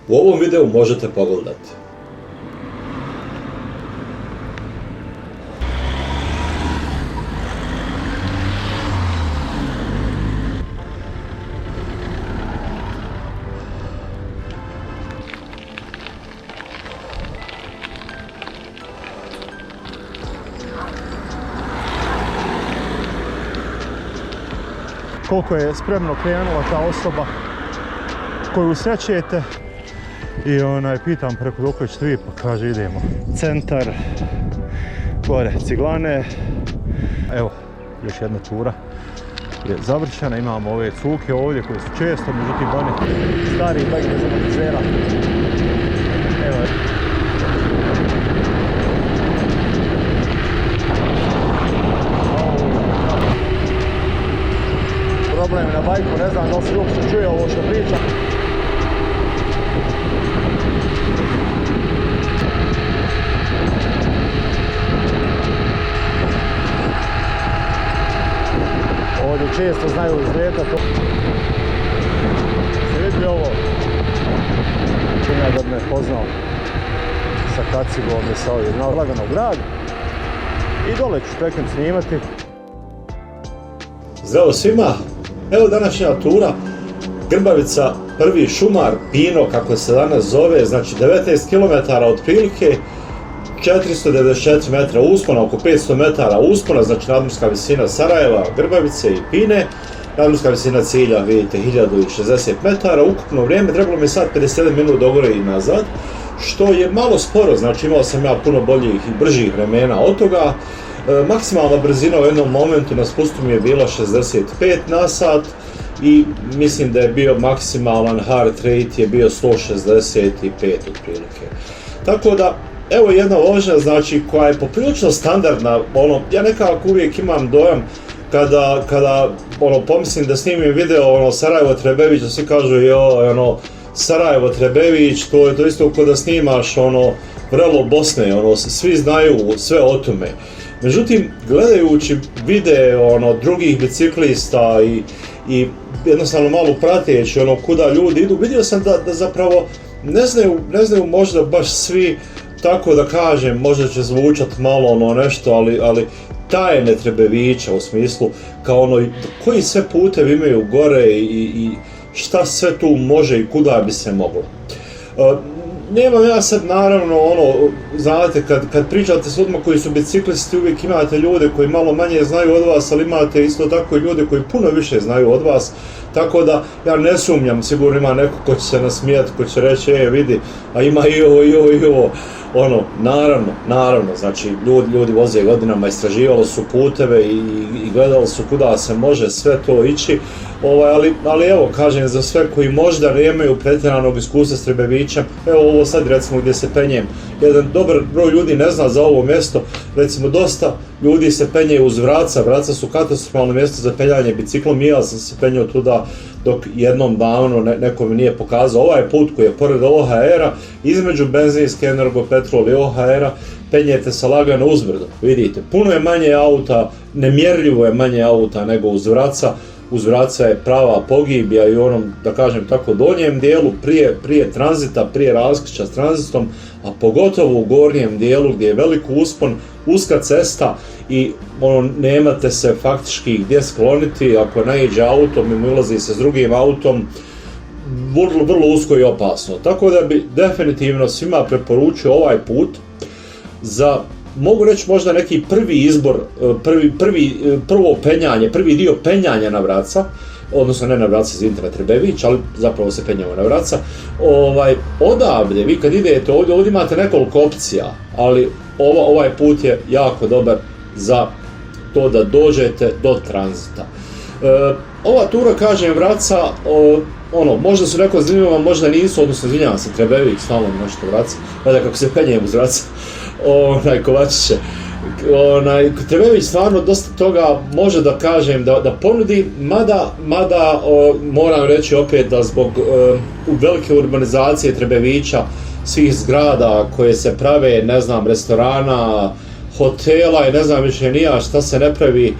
u ovom videu možete pogledati. Koliko je spremno krenula ta osoba koju srećete i pitam preko dok ćete vi, pa kaže idemo. Centar, gore Ciglane, evo još jedna tura je završena, imamo ove cuke ovdje koje su često, međutim oni stari bajke za matizera. Evo je. Problem na bajku, ne znam da li se uopće čuje ovo što pričam. Ovdje često znaju izletati. Ste vidjeli ovo? Ja da me poznao sa kacigom i sa ovim lagano u grad. I dole ću preknem snimati. Zdravo svima! Evo današnja tura, Grbavica, prvi šumar, Pino kako se danas zove, znači 19 km otprilike, 494 metra uspona, oko 500 metara uspona, znači nadmorska visina Sarajeva, Grbavice i Pine, nadmorska visina cilja, vidite, 1060 metara, ukupno vrijeme trebalo mi sad 57 minuta do gore i nazad, što je malo sporo, znači imao sam ja puno boljih i bržih vremena od toga. Maksimalna brzina u jednom momentu na spustu mi je bila 65 na sat i mislim da je bio maksimalan heart rate je bio 165 otprilike. Tako da, evo jedna vožnja znači koja je poprilično standardna, ja nekako uvijek imam dojam kada pomislim da snimim video Sarajevo-Trebević, da svi kažu Sarajevo-Trebević, to je isto kao da snimaš vrelo Bosne, svi znaju sve o tome. Međutim, gledajući videe drugih biciklista i jednostavno malo prateći kuda ljudi idu, vidio sam da zapravo ne znaju možda baš svi, tako da kažem, možda će zvučati malo nešto, ali tajne Trebevića u smislu kao koji sve putevi imaju gore i šta sve tu može i kuda bi se moglo. Nemam ja sad naravno znate kad pričate s ljudima koji su biciklisti uvijek imate ljude koji malo manje znaju od vas, ali imate isto tako i ljude koji puno više znaju od vas, tako da ja ne sumnjam, sigurno ima neko ko će se nasmijati, ko će reći vidi, a ima i ovo, naravno, znači ljudi voze godinama, istraživali su puteve i gledali su kuda se može sve to ići, ali evo kažem za sve koji možda nemaju pretjeranog iskustva s Trebevićem, evo ovo sad recimo gdje se penjem, jedan dobar broj ljudi ne zna za ovo mjesto, recimo dosta ljudi se penje uz Vraca su katastrofalno mjesto za penjanje biciklom, i ja sam se penjao tuda dok jednom davno neko mi nije pokazao ovaj put koji je pored OHR-a, između benzinske Energopetrol i OHR-a, penjete se lagano uzbrdo, vidite, puno je manje auta, nemjerljivo je manje auta nego uz Vraca. Uz Vraca je prava pogibija i onom, da kažem tako, donjem dijelu, prije tranzita, prije raskrižja s tranzitom, a pogotovo u gornjem dijelu gdje je velik uspon, uska cesta i nemate se faktički gdje skloniti, ako naiđe auto, mimo ulazi se s drugim autom, vrlo usko i opasno. Tako da bi definitivno svima preporučio ovaj put za, mogu reći možda neki prvi izbor, prvo penjanje, prvi dio penjanja na Vraca, odnosno ne na Vraca iz Intra Trebević, ali zapravo se penjamo na Vraca. Odavde, vi kad idete ovdje imate nekoliko opcija, ali ovaj put je jako dobar za to da dođete do tranzita. Ova tura, kažem, Vraca, možda su neko zanimljiva, možda nisu, odnosno izvinjavam se, Trebević, stalno nešto Vraca, gledaj kako se penjem uz Vraca, Kovačiće. Trebević stvarno dosta toga može da kažem da ponudi, mada moram reći opet da zbog velike urbanizacije Trebevića, svih zgrada koje se prave, ne znam, restorana, hotela i ne znam više nija šta se ne pravi,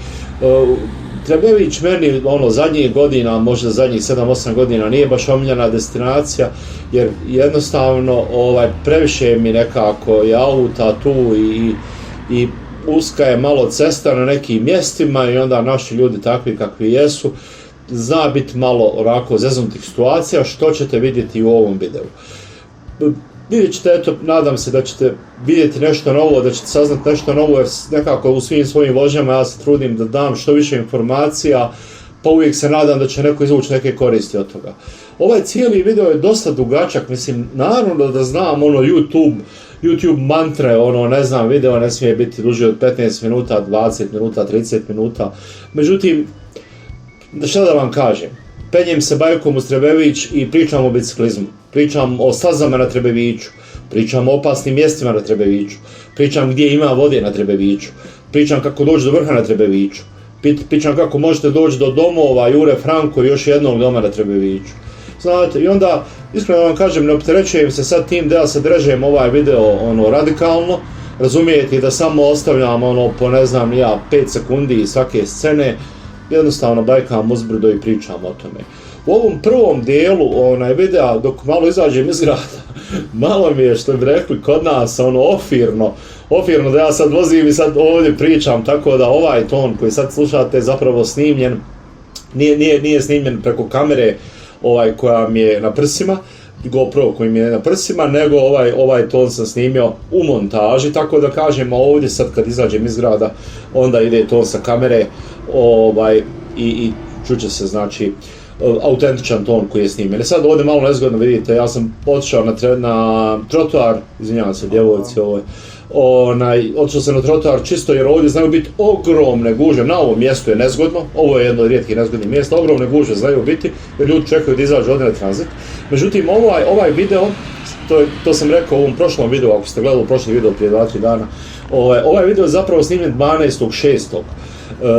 Trebević meni zadnjih godina, možda zadnjih 7-8 godina nije baš omiljena destinacija, jer jednostavno previše mi nekako je auta tu i uska je malo cesta na nekim mjestima i onda naši ljudi takvi kakvi jesu, zna biti malo onako zeznutih situacija, što ćete vidjeti u ovom videu. Vidjet ćete, eto, nadam se da ćete vidjeti nešto novo, da ćete saznati nešto novo, jer nekako u svim svojim vožnjama ja se trudim da dam što više informacija, pa uvijek se nadam da će neko izvući neke koristi od toga. Ovaj cijeli video je dosta dugačak, mislim, naravno da znam YouTube mantre, ne znam, video ne smije biti duži od 15 minuta, 20 minuta, 30 minuta, međutim, šta da vam kažem, penjem se bajkom uz Trebević i pričam o biciklizmu, pričam o stazama na Trebeviću, pričam o opasnim mjestima na Trebeviću, pričam gdje ima vode na Trebeviću, pričam kako doći do vrha na Trebeviću, pričam kako možete doći do domova Jure Franko i još jednog doma na Trebeviću. Znate, i onda, iskreno vam kažem, ne opterećujem se sad tim da ja se držem ovaj video radikalno, razumijete, da samo ostavljam po ne znam ja 5 sekundi svake scene, jednostavno bajkam uzbrdo i pričam o tome. U ovom prvom dijelu videa, dok malo izađem iz grada, malo mi je, što bi rekli kod nas, ofirno da ja sad vozim i sad ovdje pričam, tako da ovaj ton koji sad slušate je zapravo snimljen, nije snimljen preko kamere koja mi je na prsima, GoPro koji mi je na prsima, nego ovaj ton sam snimio u montaži, tako da kažem, ovdje sad kad izađem iz grada, onda ide ton sa kamere i čuće se, znači, autentičan ton koji je snimljen. Sad ovdje malo nezgodno vidite, ja sam otišao na trotoar, izvinjavam se djevojci, otišao sam na trotoar čisto jer ovdje znaju biti ogromne gužve, na ovom mjestu je nezgodno, ovo je jedno od rijetkih nezgodnih mjesta, ogromne gužve znaju biti jer ljudi čekaju da izađu ovdje na tranzit. Međutim, ovaj video, to sam rekao u ovom prošlom videu, ako ste gledali prošli video prije 2-3 dana, ovaj video je zapravo snimljen 12.6.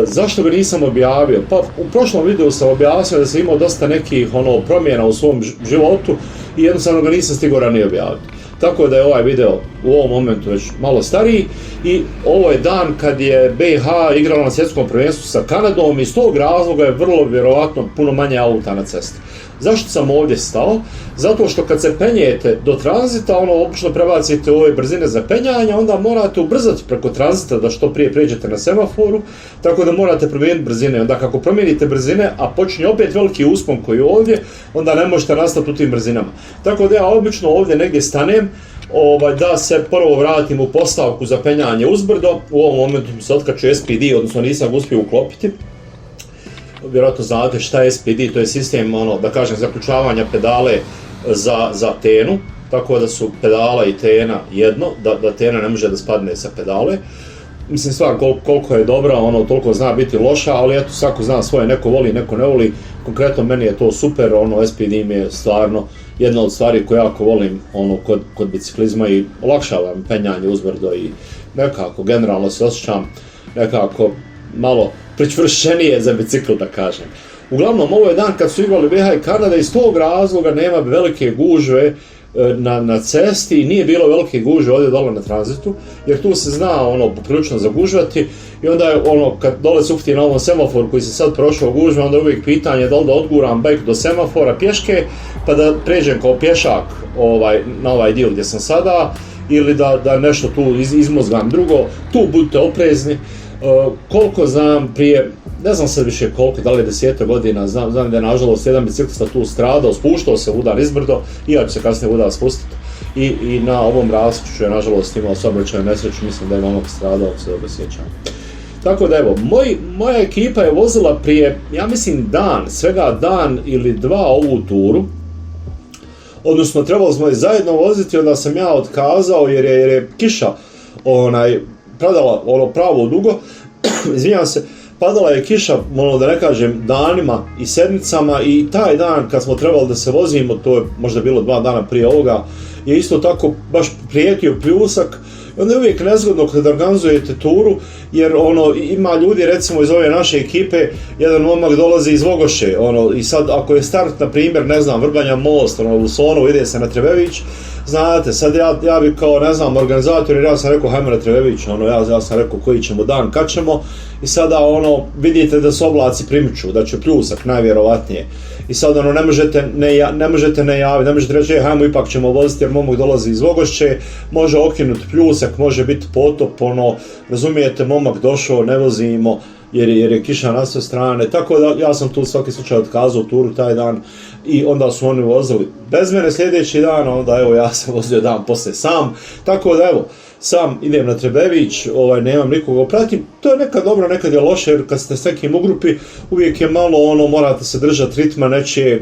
Zašto ga nisam objavio? Pa u prošlom videu sam objasnio da sam imao dosta nekih promjena u svom životu i jednostavno ga nisam stigao ranije objaviti. Tako da je ovaj video u ovom momentu već malo stariji i ovo je dan kad je BiH igrala na svjetskom prvenstvu sa Kanadom i iz tog razloga je vrlo vjerovatno puno manje auta na cesti. Zašto sam ovdje stao? Zato što kad se penjete do tranzita, obično prebacite ove brzine za penjanje, onda morate ubrzati preko tranzita da što prije pređete na semaforu, tako da morate promijeniti brzine. Onda kako promijenite brzine, a počinje opet veliki uspon koji je ovdje, onda ne možete nastati u tim brzinama. Tako da ja obično ovdje negdje stanem, da se prvo vratim u postavku za penjanje uzbrdo, u ovom momentu mi se otkačio SPD, odnosno nisam ga uspio uklopiti. Vjerojatno znate šta je SPD, to je sistem, da kažem, zaključavanja pedale za tenu, tako da su pedala i tena jedno, da tena ne može da spadne sa pedale. Mislim, stvar koliko je dobra, toliko zna biti loša, ali eto, svako zna svoje, neko voli, neko ne voli. Konkretno meni je to super, SPD mi je stvarno jedna od stvari koje jako volim kod biciklizma i olakšava mi penjanje uzbrdo i nekako generalno se osjećam nekako malo pričvršenije za bicikl, da kažem. Uglavnom, ovo je dan kad su igrali BiH i Kanada i iz tog razloga nema velike gužve na cesti i nije bilo velike gužve ovdje dole na tranzitu, jer tu se zna poprilično zagužvati i onda je kad dole se ufti na ovom semaforu koji se sad prošao gužve, onda je uvijek pitanje da li da odguram bajk do semafora pješke pa da pređem kao pješak na ovaj dio gdje sam sada ili da nešto tu izmozgam drugo, tu budite oprezni. Koliko znam prije, ne znam sad više koliko, da li je 10 godina, znam da je nažalost jedan biciklista tu stradao, spuštao se udar izbrdo i ja ću se kasnije udar spustiti i na ovom raskršću je nažalost imao saobraćajnu nesreću, mislim da je momak stradao, ako se dobro sjećam. Tako da evo, moja ekipa je vozila prije, ja mislim svega dan ili dva ovu turu, odnosno trebali smo je zajedno voziti, onda sam ja otkazao jer je kiša padala pravo dugo, izvinjam se, padala je kiša, da ne kažem, danima i sedmicama i taj dan kad smo trebali da se vozimo, to je možda bilo 2 dana prije ovoga, je isto tako baš prijetio pljusak. I onda je uvijek nezgodno kad organizujete turu, jer ima ljudi recimo iz ove naše ekipe, jedan momak dolazi iz Vogoše, i sad ako je start, na primjer, ne znam, Vrbanja most, u Sonovu ide se na Trebević, znate, sad ja bi kao, ne znam, organizator, jer ja sam rekao hajmo na Trebević, ja sam rekao koji ćemo dan, kad ćemo, i sada vidite da se oblaci primiču, da će pljusak najvjerovatnije. I sad ne možete ne javiti, ne možete reći hajmo ipak ćemo voziti jer momak dolazi iz Vogošće, može okinuti pljusak, može biti potop, razumijete, momak došao, ne vozimo jer je kiša na sve strane, tako da ja sam tu svaki slučaj otkazao turu taj dan i onda su oni vozili bez mene sljedeći dan, onda ja sam vozio dan poslije sam, tako da sam idem na Trebević, nemam nikoga pratim, to je nekad dobro, nekad je loše, jer kad ste s nekim u grupi, uvijek je malo morate se držati ritma nečijeg,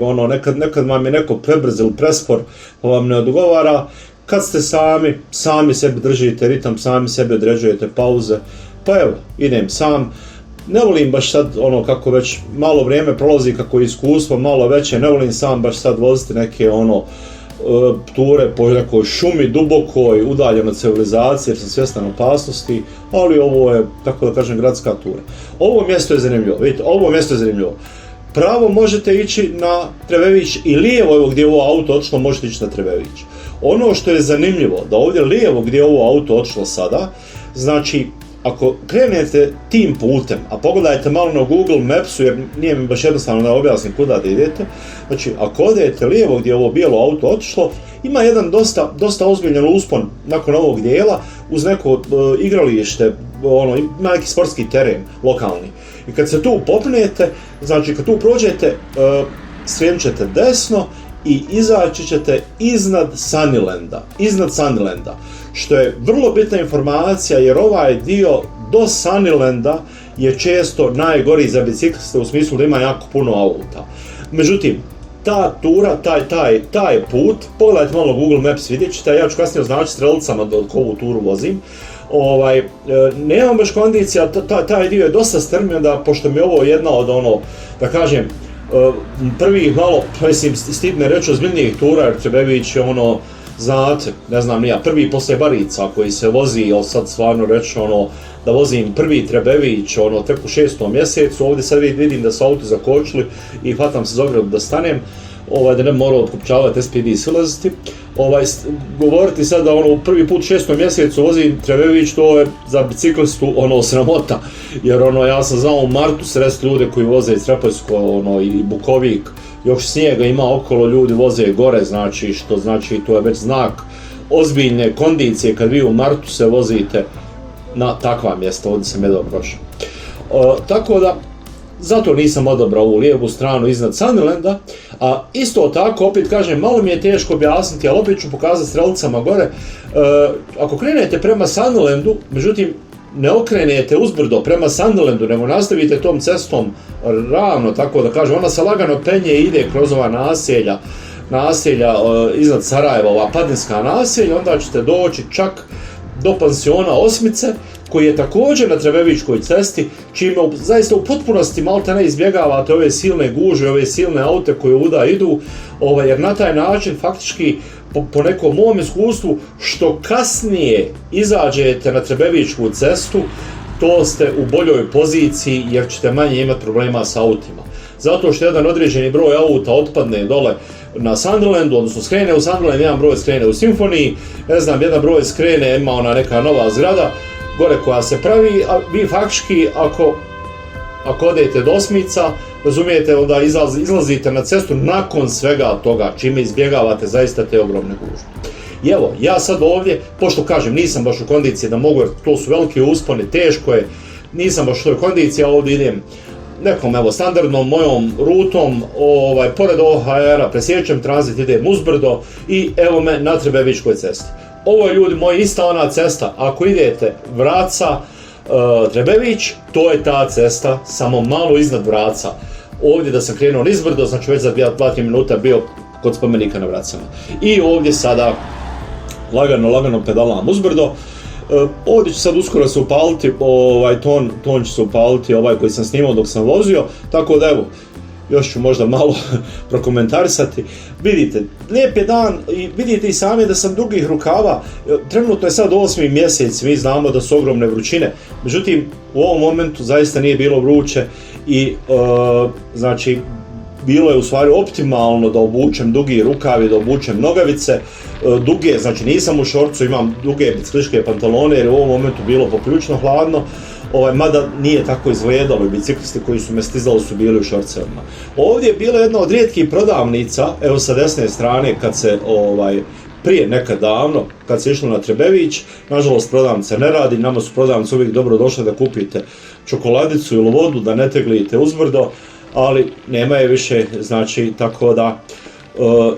nekad vam je neko prebrz ili prespor, pa vam ne odgovara, kad ste sami sebi držite ritam, sami sebi određujete pauze, pa idem sam. Ne volim baš sad, kako već malo vrijeme prolazi, kako je iskustvo malo veće, ne volim sam baš sad voziti neke ture po nekoj šumi, dubokoj, udaljenoj civilizaciji, jer sam svjestan opasnosti, ali ovo je, tako da kažem, gradska tura. Ovo mjesto je zanimljivo, vidite, Pravo možete ići na Trebević i lijevo, gdje je ovo auto otišlo, možete ići na Trebević. Ono što je zanimljivo, da ovdje lijevo gdje je ovo auto otišlo sada, znači, ako krenete tim putem, a pogledajte malo na Google Mapsu, jer nije mi baš jednostavno da objasnim kuda da idete, znači ako odete lijevo gdje je ovo bijelo auto otišlo, ima jedan dosta ozbiljan uspon nakon ovog dijela uz neko igralište, ima neki sportski teren lokalni. I kad se tu popnete, znači kad tu prođete, skrenut ćete desno i izaći ćete iznad Sunnylanda, što je vrlo bitna informacija jer ovaj dio do Sunnylanda je često najgori za bicikliste u smislu da ima jako puno auta. Međutim, ta tura, taj put, pogledajte malo Google Maps, vidjet ćete, ja ću kasnije označiti strelicama dok ovu turu vozim. Nemam baš kondicija, taj dio je dosta strmio, da pošto mi je ovo jedna od da kažem, prvih malo, mislim, stidne reći ozbiljnijih tura, jer Trebević je znate, ne znam ni ja, prvi poslije Barica koji se vozi, ali sad stvarno reći da vozim prvi Trebević, tek u 6. mjesecu, ovdje sad vidim da su auti zakočili i hvatam se za ogradu da stanem, da ne morao otkopčavati SPD silaziti. Govoriti sad da prvi put u 6. mjesecu vozim Trebević, to je za biciklistu sramota, jer ja sam znao u martu sresti ljude koji voze iz Trepojsko i Bukovik, još snijega ima okolo, ljudi voze gore, znači što znači to je već znak ozbiljne kondicije kad vi u martu se vozite na takva mjesta, ovdje sam jedno prošao. Tako da, zato nisam odabrao ovu lijevu stranu iznad Sunnylanda, a isto tako, opet kažem, malo mi je teško objasniti, ali opet ću pokazati strelicama gore. Ako krenete prema Sunnylandu, međutim, ne okrenete uzbrdo prema Sunnylandu, nego nastavite tom cestom ravno, tako da kažem, ona se lagano penje i ide kroz ova naselja iznad Sarajeva, ova padinska naselja, onda ćete doći čak do pansiona Osmice, koji je također na Trebevićkoj cesti, čime zaista u potpunosti malte ne izbjegavate ove silne gužve, ove silne aute koje uda idu, jer na taj način faktički po nekom mom iskustvu, što kasnije izađete na Trebevićku cestu, to ste u boljoj poziciji jer ćete manje imati problema s autima. Zato što jedan određeni broj auta otpadne dole na Sunderlandu, odnosno skrene u Sunderland, jedan broj skrene u Symphony, ne znam, jedan broj skrene, ima ona neka nova zgrada gore koja se pravi, a vi faktički ako odete do Osmica, razumijete, onda izlazite na cestu nakon svega toga, čime izbjegavate zaista te ogromne gužve. I evo, ja sad ovdje, pošto kažem, nisam baš u kondiciji da mogu, jer to su veliki usponi, teško je, nisam baš u toj kondiciji, ja ovdje idem nekom, evo, standardnom mojom rutom, pored OHR-a, presjećem tranzit, idem uzbrdo i evo me na Trebevićkoj cesti. Ovo je, ljudi moji, ista ona cesta, ako idete Vraca, Trebević, to je ta cesta, samo malo iznad Vraca. Ovdje da sam krenuo nizbrdo, znači već za 2-3 minuta bio kod spomenika na Vracama. I ovdje sada lagano pedalam uzbrdo. Ovdje ću sad uskoro se upaliti, ton će se upaliti koji sam snimao dok sam vozio, tako da evo, još ću možda malo prokomentarisati. Vidite, lijep je dan i vidite i sami da sam dugih rukava, trenutno je sad 8. mjesec, mi znamo da su ogromne vrućine, međutim u ovom momentu zaista nije bilo vruće i znači bilo je u stvari optimalno da obučem dugi rukav i da obučem nogavice, duge, znači nisam u šorcu, imam duge biciklističke pantalone jer je u ovom momentu bilo poprilično hladno, mada nije tako izgledalo i biciklisti koji su me stizali su bili u šorcevima. Ovdje je bila jedna od rijetkih prodavnica, evo sa desne strane kad se prije nekad davno, kad se išlo na Trebević, nažalost prodavnica ne radi, nama su prodavnice uvijek dobro došle da kupite čokoladicu ili vodu, da ne teglite uzbrdo, ali nema je više, znači tako da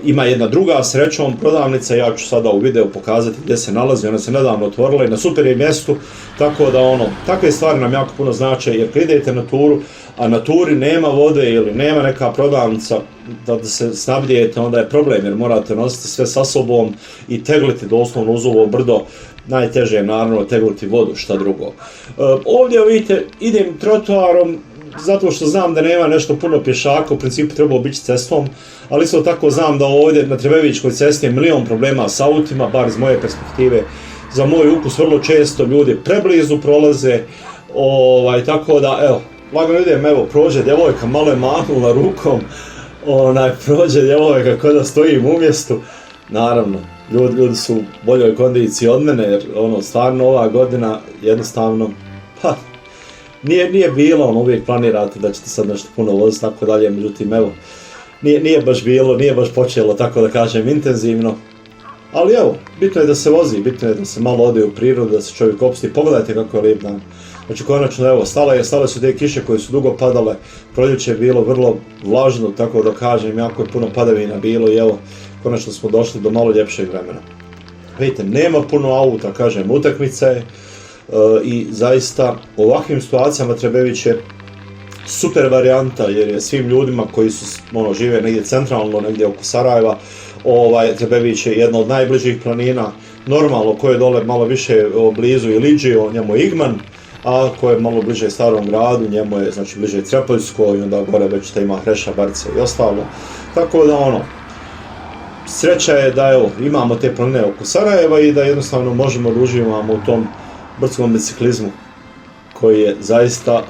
ima jedna druga srećom prodavnica, ja ću sada u videu pokazati gdje se nalazi, ona se nedavno otvorila i na super je mjestu, tako da takve stvari nam jako puno znače, jer kad idete na turu, a na turi nema vode ili nema neka prodavnica da se snabdijete, onda je problem jer morate nositi sve sa sobom i tegliti doslovno uz ovo brdo. Najteže je naravno tegliti vodu, šta drugo. Ovdje vidite, idem trotoarom zato što znam da nema nešto puno pješaka, u principu treba obići cestom, ali isto tako znam da ovdje na Trebevićkoj cesti je milion problema s autima, bar iz moje perspektive. Za moj ukus vrlo često ljudi preblizu prolaze, tako da evo, lagano idem, evo prođe djevojka, malo je mahnula rukom, prođe djevojka kao da stojim u mjestu. Naravno, ljudi su u boljoj kondiciji od mene jer stvarno ova godina jednostavno, nije bilo, uvijek planirate da ćete sad nešto puno voziti, tako dalje, međutim evo, nije baš bilo, nije baš počelo tako da kažem intenzivno, ali evo, bitno je da se vozi, bitno je da se malo ode u prirodu, da se čovjek opusti, pogledajte kako je lijep dan. Znači konačno evo, stale su te kiše koje su dugo padale, proljeće je bilo vrlo vlažno, tako da kažem, jako je puno padavina bilo i evo, konačno smo došli do malo ljepšeg vremena. Vidite, nema puno auta, kažem, utakmica je i zaista u ovakvim situacijama Trebević je super varijanta jer je svim ljudima koji su žive negdje centralno, negdje oko Sarajeva, Trebević je jedna od najbližih planina. Normalno, ko je dole malo više blizu Iliđi, njemu je Igman, a ko je malo bliže Starom gradu, njemu je znači bliže Trepoljsko i onda gore već da ima Hreša, Barce i ostalo. Tako da sreća je da evo, imamo te planine oko Sarajeva i da jednostavno možemo da uživamo u tom brdskom biciklizmu koji je zaista,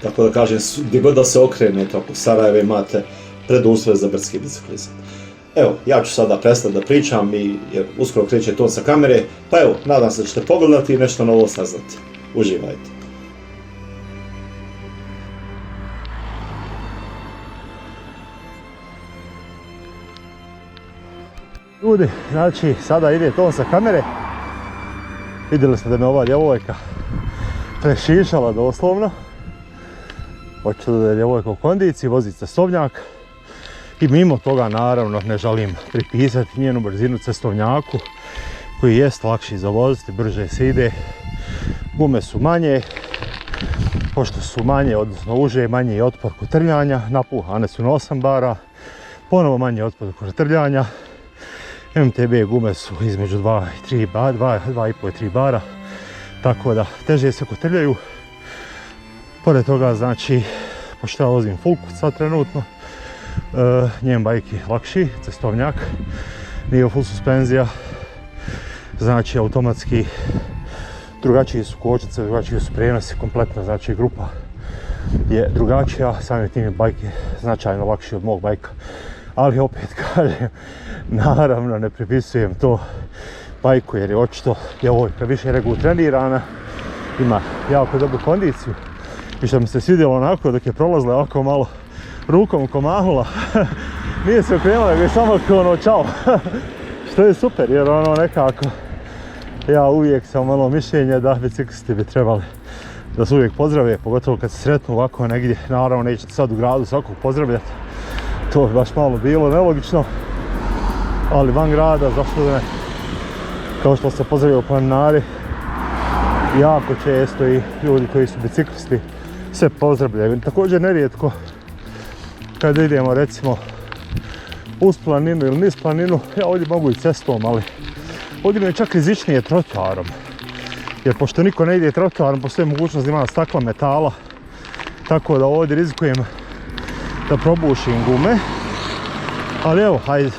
tako da kažem, gdje god da se okrenete oko Sarajeva imate preduslove za brdski biciklizam. Evo, ja ću sada prestati da pričam jer uskoro kreće ton sa kamere, pa evo, nadam se da ćete pogledati i nešto novo saznati. Uživajte. Ljudi, znači sada ide ton sa kamere. Vidjeli ste da me ova djevojka prešišala doslovno. Očito da je djevojka u kondiciji, vozi cestovnjak. I mimo toga naravno ne želim pripisati njenu brzinu cestovnjaku koji jest lakši za voziti, brže se ide. Gume su manje, pošto su manje, odnosno uže, manji je otpor kotrljanja, napuhane su na 8 bara, ponovo manji otpor kotrljanja. MTB gume su između 2,5 i 3 bara, tako da teže se kotrljaju. Pored toga, znači, pošto ja vozim Fulku sad trenutno, njen bajk je lakši, cestovnjak, nije full suspenzija, znači automatski drugačiji su kočnice, drugačiji su prenosi, kompletno znači grupa je drugačija, samim tim je bajk je značajno lakši od mog bajka, ali opet kažem, naravno ne pripisujem to bajku jer je očito djevojka više nego trenirana, ima jako dobru kondiciju i što mi se svidjelo onako dok je prolazila ovako malo rukom komahula, nije se okrenula nego je samo čao, što je super jer nekako ja uvijek sam malo mišljenje da biciklisti bi trebali da se uvijek pozdrave, pogotovo kad se sretnu ovako negdje, naravno nećete sad u gradu svakog pozdravljati, to bi baš malo bilo nelogično, ali van grada, zašto da ne, kao što se pozdravljaju planinari, jako često i ljudi koji su biciklisti se pozdravljaju. Također nerijetko kada idemo recimo uz planinu ili niz planinu, ja ovdje mogu i cestom, ali ovdje mi je čak rizičnije trotoarom. Jer pošto niko ne ide trotoarom, postoji mogućnost da ima stakla metala, tako da ovdje rizikujem da probušim gume. Ali evo, hajde,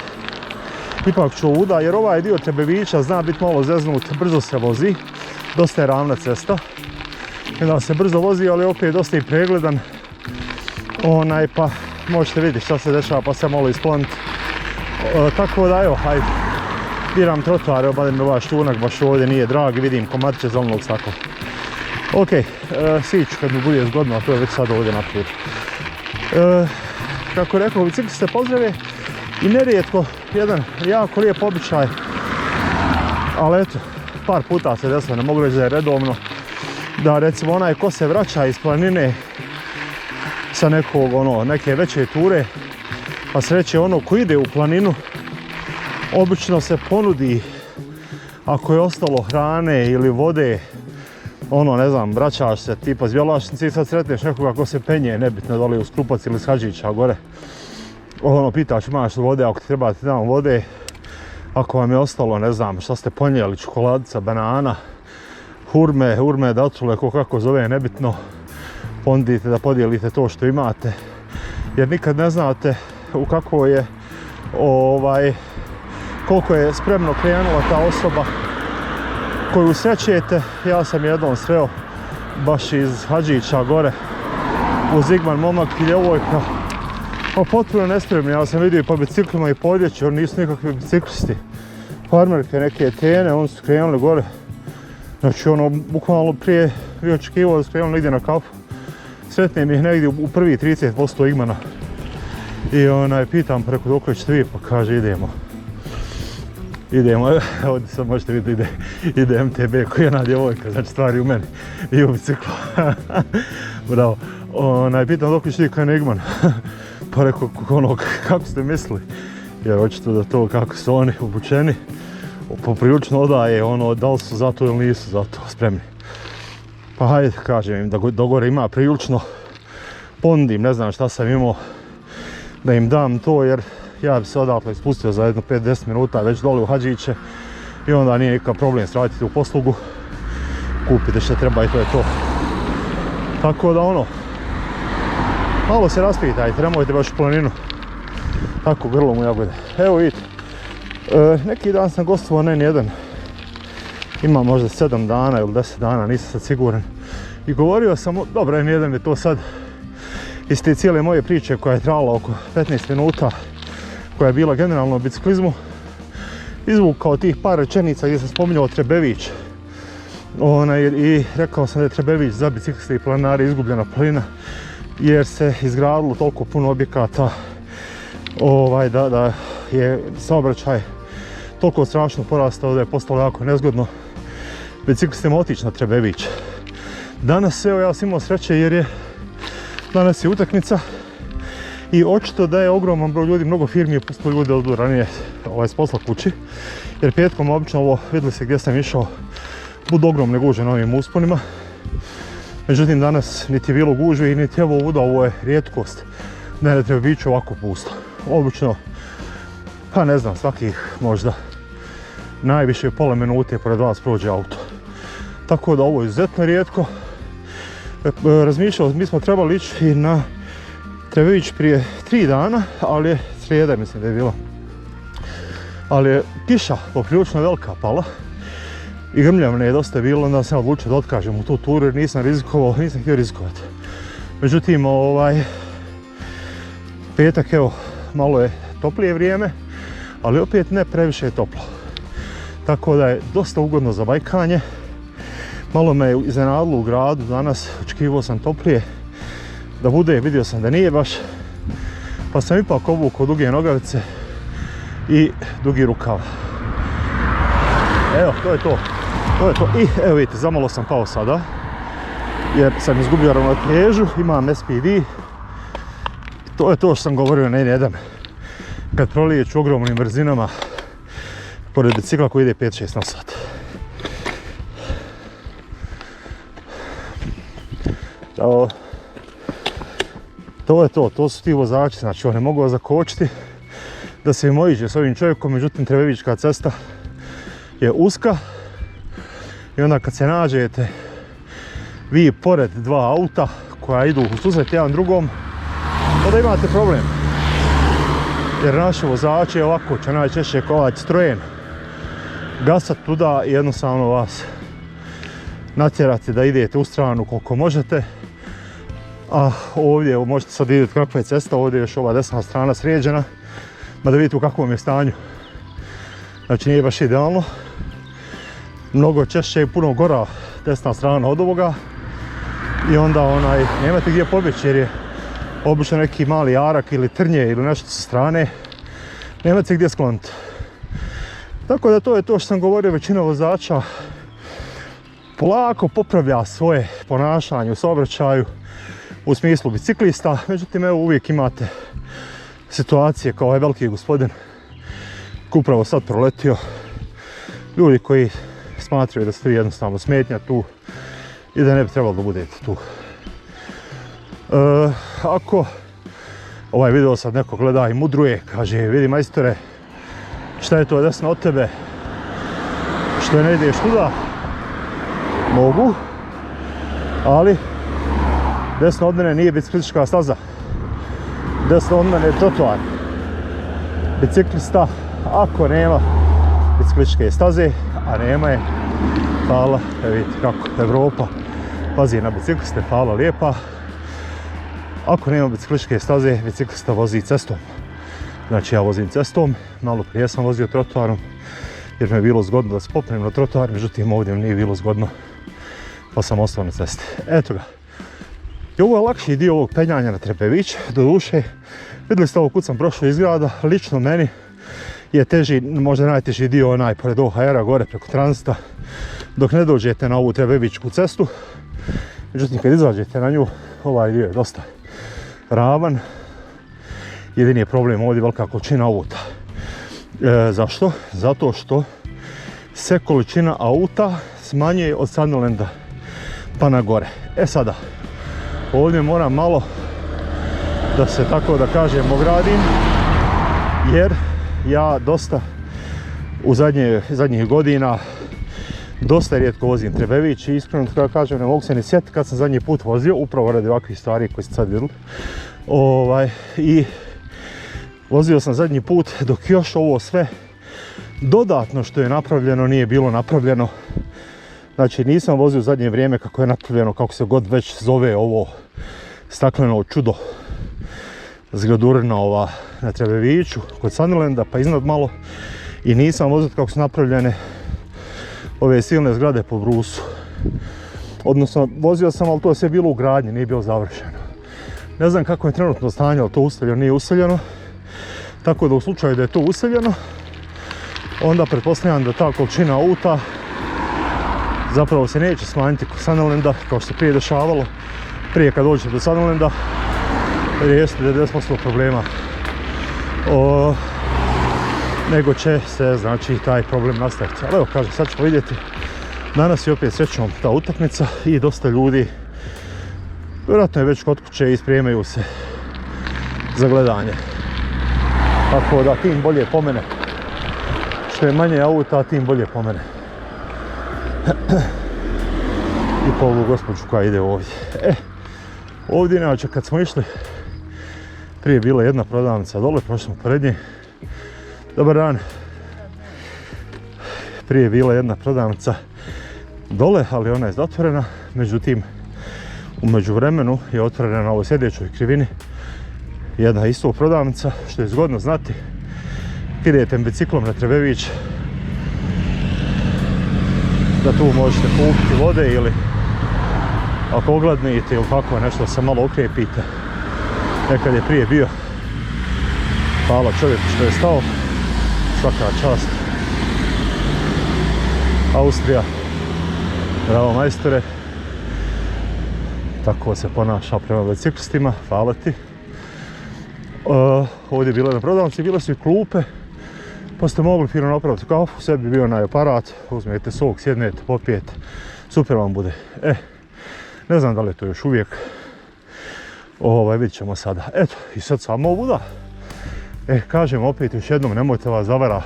ipak ću ovuda, jer ovaj dio Trebevića zna biti malo zeznut, brzo se vozi, dosta je ravna cesta. I da se brzo vozi, ali opet dosta i pregledan. Pa možete vidjeti šta se dešava, pa se malo iskloniti. Tako da evo, hajde, biram trotoar, evo badem ovaj štunak baš ovdje nije drag i vidim komadiće zelenog stakla. Ok, siću kad mi bude zgodno, a to je već sad ovdje na putu. Kako je rekao, bicikliste pozdrave i nerijetko jedan jako lijep običaj, ali eto, par puta se desilo, ne mogu reći da je redovno, da recimo onaj ko se vraća iz planine sa neke veće ture, pa sreće ono ko ide u planinu, obično se ponudi, ako je ostalo hrane ili vode, ne znam, vraćaš se tipa s Bjelašnice i sad sretneš nekoga ko se penje, nebitno da li uz Krupac ili s Hadžića gore. Pitaš imaš li vode, ako ti treba ti dam vode, ako vam je ostalo, ne znam, šta ste ponijeli, čokoladica, banana, hurme, datule, ko kako zove, nebitno, ponudite da podijelite to što imate, jer nikad ne znate u kako je, koliko je spremno krenula ta osoba koju srećete. Ja sam jednom sreo baš iz Hadžića gore uz Igman momak i djevojka, potpuno nespremni. Ja sam vidio i po biciklima i po odjeći, oni nisu nikakvi biciklisti, farmerke neke tene, oni su krenuli gore. Znači bukvalno prije bi očekivao da su krenuli negdje na kafu. Sretnem ih negdje u prvi 30% Igmana i pitam preko dok ćete vi, pa kaže idemo, ovdje sad možete vidjeti ide MTB koja je jedna djevojka, znači stvari u meni i u biciklu. Bravo. Pitam dok ćete vi kao je Igman, pa rekao kako ste mislili, jer očito da to kako su oni obučeni poprilično odaje da li su za to ili nisu za to spremni. Pa hajde, kažem im da gore ima prilično, ponudim, ne znam šta sam imao, da im dam to, jer ja bi se odatle ispustio za jedno 5-10 minuta već dole u Hadžiće i onda nije nikakav problem sratiti u poslugu, kupite što treba i to je to. Tako da malo se raspitajte, nemojte baš u planinu tako grlom u jagode. Evo vidite, neki dan sam gostovao N1, ima možda 7 dana ili 10 dana, nisam sad siguran. I govorio sam, dobro, N1 je to sad iz te cijele moje priče koja je trajala oko 15 minuta, koja je bila generalno o biciklizmu, izvukao tih par rečenica gdje sam spominjao Trebević. I rekao sam da je Trebević za bicikliste i planare izgubljena planina, jer se izgradilo toliko puno objekata da je saobraćaj toliko strašno porastao da je postalo jako nezgodno biciklistima otići na Trebević. Danas evo ja sam imao sreće jer danas je utakmica i očito da je ogroman broj ljudi, mnogo firmi je pustilo ljude od ranije s posla kući, jer petkom obično vidjeli se gdje sam išao, budu ogromne gužve na ovim usponima. Međutim danas niti je bilo gužve i niti ovo je rijetkost da ne treba biti ovako pusto. Obično, pa ne znam, svakih možda najviše pola minute pored vas prođe auto. Tako da ovo je izuzetno rijetko. Razmišljao, mi smo trebali ići na Trebević prije 3 dana, ali je srijeda, mislim da je bila. Ali je kiša poprilično velika pala i grmljavne je dosta bilo, onda sam odlučio da otkažem u tu turu jer nisam htio rizikovati. Međutim, petak, evo, malo je toplije vrijeme, ali opet ne previše je toplo. Tako da je dosta ugodno za bajkanje. Malo me je iznenadilo u gradu danas, očekivao sam toplije da bude, vidio sam da nije baš, pa sam ipak obukao duge nogavice i dugi rukav. Evo, to je to. I evo vidite, zamalo sam pao sada, jer sam izgubio ravnotežu, imam SPD. To je to što sam govorio na N1. Kad prolijeć u ogromnim brzinama pored bicikla koji ide 5-6 na sat. To je to, to su ti vozači, znači on ne mogu vas zakočiti da se im oiđe s ovim čovjekom, međutim Trebevićka cesta je uska i onda kad se nađete vi pored dva auta koja idu u susret jedan drugom, onda imate problem. Jer naši vozači ovako će najčešće kovać strojen gasat tuda i jednostavno vas natjerati da idete u stranu koliko možete, A ovdje, možete sad vidjeti kakva je cesta, ovdje je još ova desna strana sređena, ma da vidite u kakvom je stanju. Znači nije baš idealno. Mnogo češće i puno gora desna strana od ovoga. I onda nemate gdje pobjeći jer je obično neki mali jarak ili trnje ili nešto sa strane. Nemate se gdje skloniti. Tako da to je to što sam govorio, većina vozača polako popravlja svoje ponašanje u saobraćaju u smislu biciklista, međutim evo uvijek imate situacije kao ovaj veliki gospodin koji upravo sad proletio, ljudi koji smatraju da ste vi jednostavno smetnja tu i da ne bi trebalo da budete tu. Ako ovaj video sad neko gleda i mudruje, kaže vidi majstore šta je to desno od tebe, što ne ideš tuda, mogu, ali desno od mene nije biciklistička staza, desno od mene je trotoar. Biciklista ako nema biciklističke staze, a nema je, hvala, vidite kako Evropa pazi na bicikliste, hvala lijepa. Ako nema biciklističke staze, biciklista vozi cestom. Znači ja vozim cestom, malo prije sam vozio trotoarom jer mi je bilo zgodno da se popnem na trotoar, međutim ovdje mi nije bilo zgodno pa sam ostao na cesti. Eto ga. I ovo je lakši dio ovog penjanja na Trebević, doduše vidjeli ste ovo kud sam prošao iz grada, lično meni je teži, možda najteži dio onaj pored OHR-a gore preko tranzita dok ne dođete na ovu Trebevićku cestu. Međutim kad izađete na nju, ovaj dio je dosta ravan. Jedini je problem ovdje velika količina auta. Zašto? Zato što se količina auta smanjuje od Sandolanda pa na gore. E sada, ovdje moram malo da se tako da kažem ogradim, jer ja dosta u zadnjih godina dosta rijetko vozim Trebević i iskreno da kažem ne mogu se ni sjetiti kad sam zadnji put vozio, upravo radi ovakvih stvari koje ste sad vidjeli. I vozio sam zadnji put dok još ovo sve dodatno što je napravljeno nije bilo napravljeno. Znači nisam vozio u zadnje vrijeme kako je napravljeno, kako se god već zove ovo stakleno čudo zgradurina ova na Trebeviću kod Sandolanda pa iznad malo i nisam vozio kako su napravljene ove silne zgrade po brusu. Odnosno vozio sam, ali to je sve bilo u gradnji, nije bilo završeno. Ne znam kako je trenutno stanje, ali to useljeno, nije useljeno. Tako da u slučaju da je to useljeno, onda pretpostavljam da ta količina auta zapravo se neće smanjiti kod Sandolanda kao što se prije dešavalo. Prije kad dođete do Sandolanda riješite 90% problema. Nego će se znači taj problem nastaviti. Ali evo kažem, sad ćemo vidjeti. Danas je opet srećom ta utakmica i dosta ljudi vjerojatno je već kod kuće i spremaju se za gledanje. Tako da tim bolje po mene. Što je manje auta, tim bolje po mene. I po ovu gospođu koja ide ovdje. Ovdje inače kad smo išli, prije je bila jedna prodavnica dole, prošli smo pored nje. Dobar dan. Prije je bila jedna prodavnica dole, ali ona je zatvorena. Međutim, u međuvremenu je otvorena na ovoj sljedećoj krivini jedna isto prodavnica, što je zgodno znati. Idete biciklom na Trebević, da tu možete kupiti vode ili ako ogladnite ili tako nešto se malo okrepite. Nekad je prije bio. Hvala čovjeku što je stao. Svaka čast. Austrija. Bravo majstore. Tako se ponaša prema biciklistima. Hvala ti. Ovdje je bila jedna prodavnica, bile su i klupe. Pa ste mogli fino napraviti kafu, sebi bio onaj aparat, uzmete sok, sjednete, popijete, super vam bude. Ne znam da li je to još uvijek, vidit ćemo sada. Eto, i sad samo ovuda. Kažem opet još jednom, nemojte vas zavara,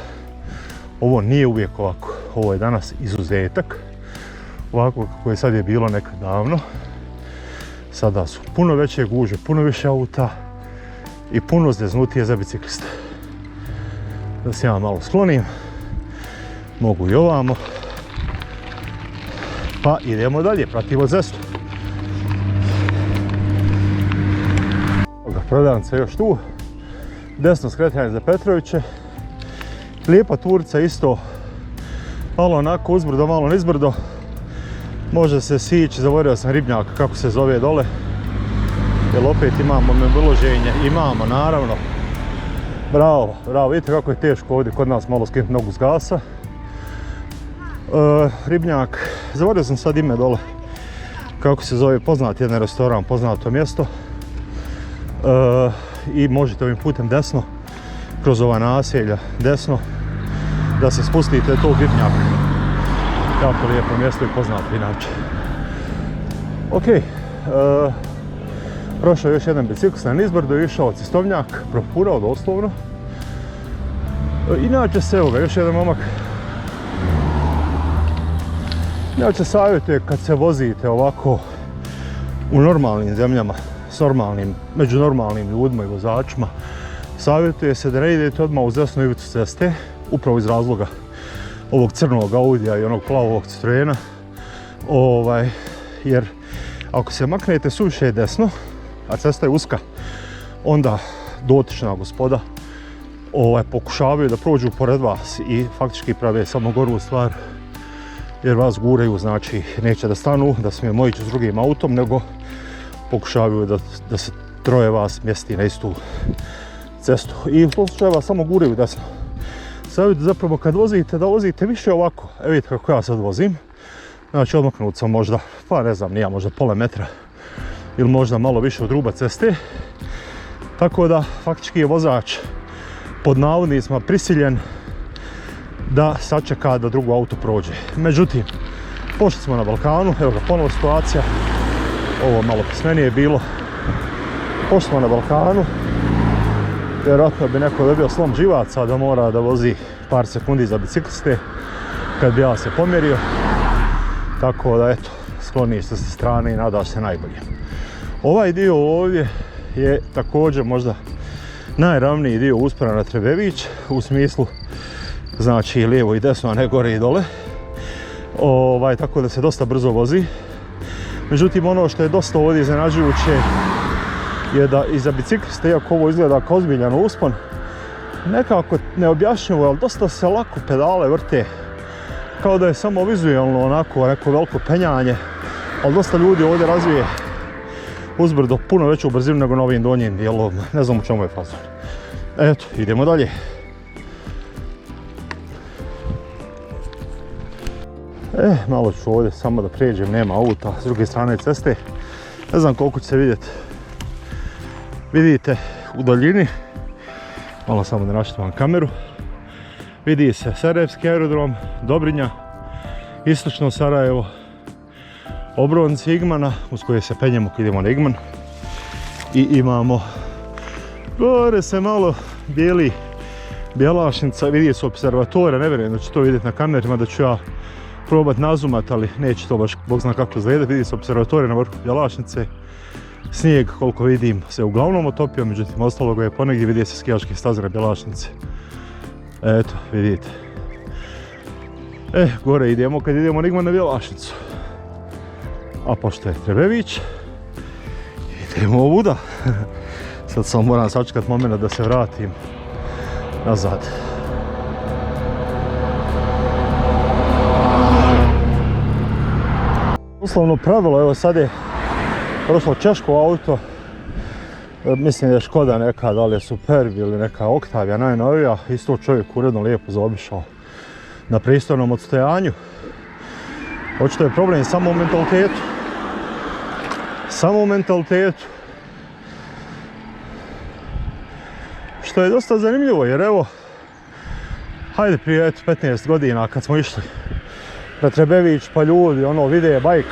ovo nije uvijek ovako, ovo je danas izuzetak. Ovako kako je sad je bilo nekad davno. Sada su puno veće gužve, puno više auta i puno zdeznutije za bicikliste. Da se ja malo sklonim, mogu i ovamo, pa idemo dalje, pratimo cestu. prodavnica još tu. Desno skretanje za Petroviće. Lijepa turica isto. Malo onako uzbrdo, malo nizbrdo. Može se sići, zaboravio sam ribnjak kako se zove dole. Jer opet imamo memoloženje, imamo naravno. Bravo, bravo, vidite kako je teško ovdje kod nas malo skinuti nogu s gasa. Ribnjak, zaboravio sam sad ime dole. Kako se zove, poznat jedan restoran, poznato mjesto. I možete ovim putem desno, kroz ova naselja, desno, da se spustite tog ribnjaka. Jako lijepo mjesto i poznato inače. Ok, prošao još jedan biciklist na nizbrdo, išao cestovnjak, propurao doslovno. Inače se, evo ga, još jedan momak. Inače savjetuje kad se vozite ovako u normalnim zemljama, s normalnim, među normalnim ljudima i vozačima, savjetuje se da ne idete odmah uz desnu ivicu ceste, upravo iz razloga ovog crnog Audija i onog plavog Citroena. Jer ako se maknete suviše desno, a cesta je uska, onda dotična gospoda pokušavaju da prođu pored vas i faktički prave samo goru stvar, jer vas guraju, znači neće da stanu, da smije moći s drugim autom, nego pokušavaju da se troje vas mjesti na istu cestu. I u tom slučaju vas samo guraju desno. Savjet zapravo kad vozite, da vozite više ovako. Evo vidite kako ja sad vozim. Znači odmaknut sam možda, pa ne znam, nije možda pola metra ili možda malo više od ruba ceste. Tako da faktički je vozač pod navodnicima prisiljen da sačeka da drugo auto prođe. Međutim, pošto smo na Balkanu, evo ga ponovo situacija, ovo malo pismenije je bilo. Pošto smo na Balkanu, vjerojatno bi neko dobio slom živaca da mora da vozi par sekundi za bicikliste kad bi ja se pomjerio. Tako da eto, skloniš se sa strane i nadaš se najbolje. Ovaj dio ovdje je također možda najravniji dio uspona na Trebević, u smislu znači lijevo i desno, a ne gore i dole. Tako da se dosta brzo vozi. Međutim, ono što je dosta ovdje iznenađujuće je da i za bicikliste, iako ovo izgleda kao ozbiljan uspon, nekako neobjašnjivo, ali dosta se lako pedale vrte. Kao da je samo vizualno onako neko veliko penjanje, ali dosta ljudi ovdje razvije uzbrdo puno veću brzinu nego na ovim donjim dijelovima. Ne znam u čemu je fazon. Eto, idemo dalje. Malo ću ovdje samo da prijeđem, nema auta s druge strane ceste. Ne znam koliko će se vidjeti. Vidite u daljini, malo samo da naštevam kameru, vidi se Sarajevski aerodrom, Dobrinja, istočno Sarajevo, obronci Igmana uz koje se penjemo kad idemo na Igman. I imamo gore se malo bijeli Bjelašnica, vidi se observatorija, ne vjerujem da ću to vidjeti na kamerima, da ću ja probat nazumat, ali neće to baš bog zna kako izgleda. Vidi se observatorija na vrhu Bjelašnice. Snijeg, koliko vidim, se uglavnom otopio, međutim ostalo ga je ponegdje, vidi se skijaške staze na Bjelašnici. Eto, vidite. Gore idemo kad idemo na Igman na Bjelašnicu. A pošto je Trebević, idemo ovuda. Sad samo moram sačekat moment da se vratim nazad. Uslovno pravilo, evo sad je prošlo češko auto, mislim da je Škoda neka, da li je Superb ili neka Octavia najnovija, isto čovjek uredno lijepo zaobišao na pristojnom odstojanju. Očito je problem samo u mentalitetu. Samo u mentalitetu. Što je dosta zanimljivo jer evo, hajde prije 15 godina kad smo išli na Trebević pa ljudi vide bajk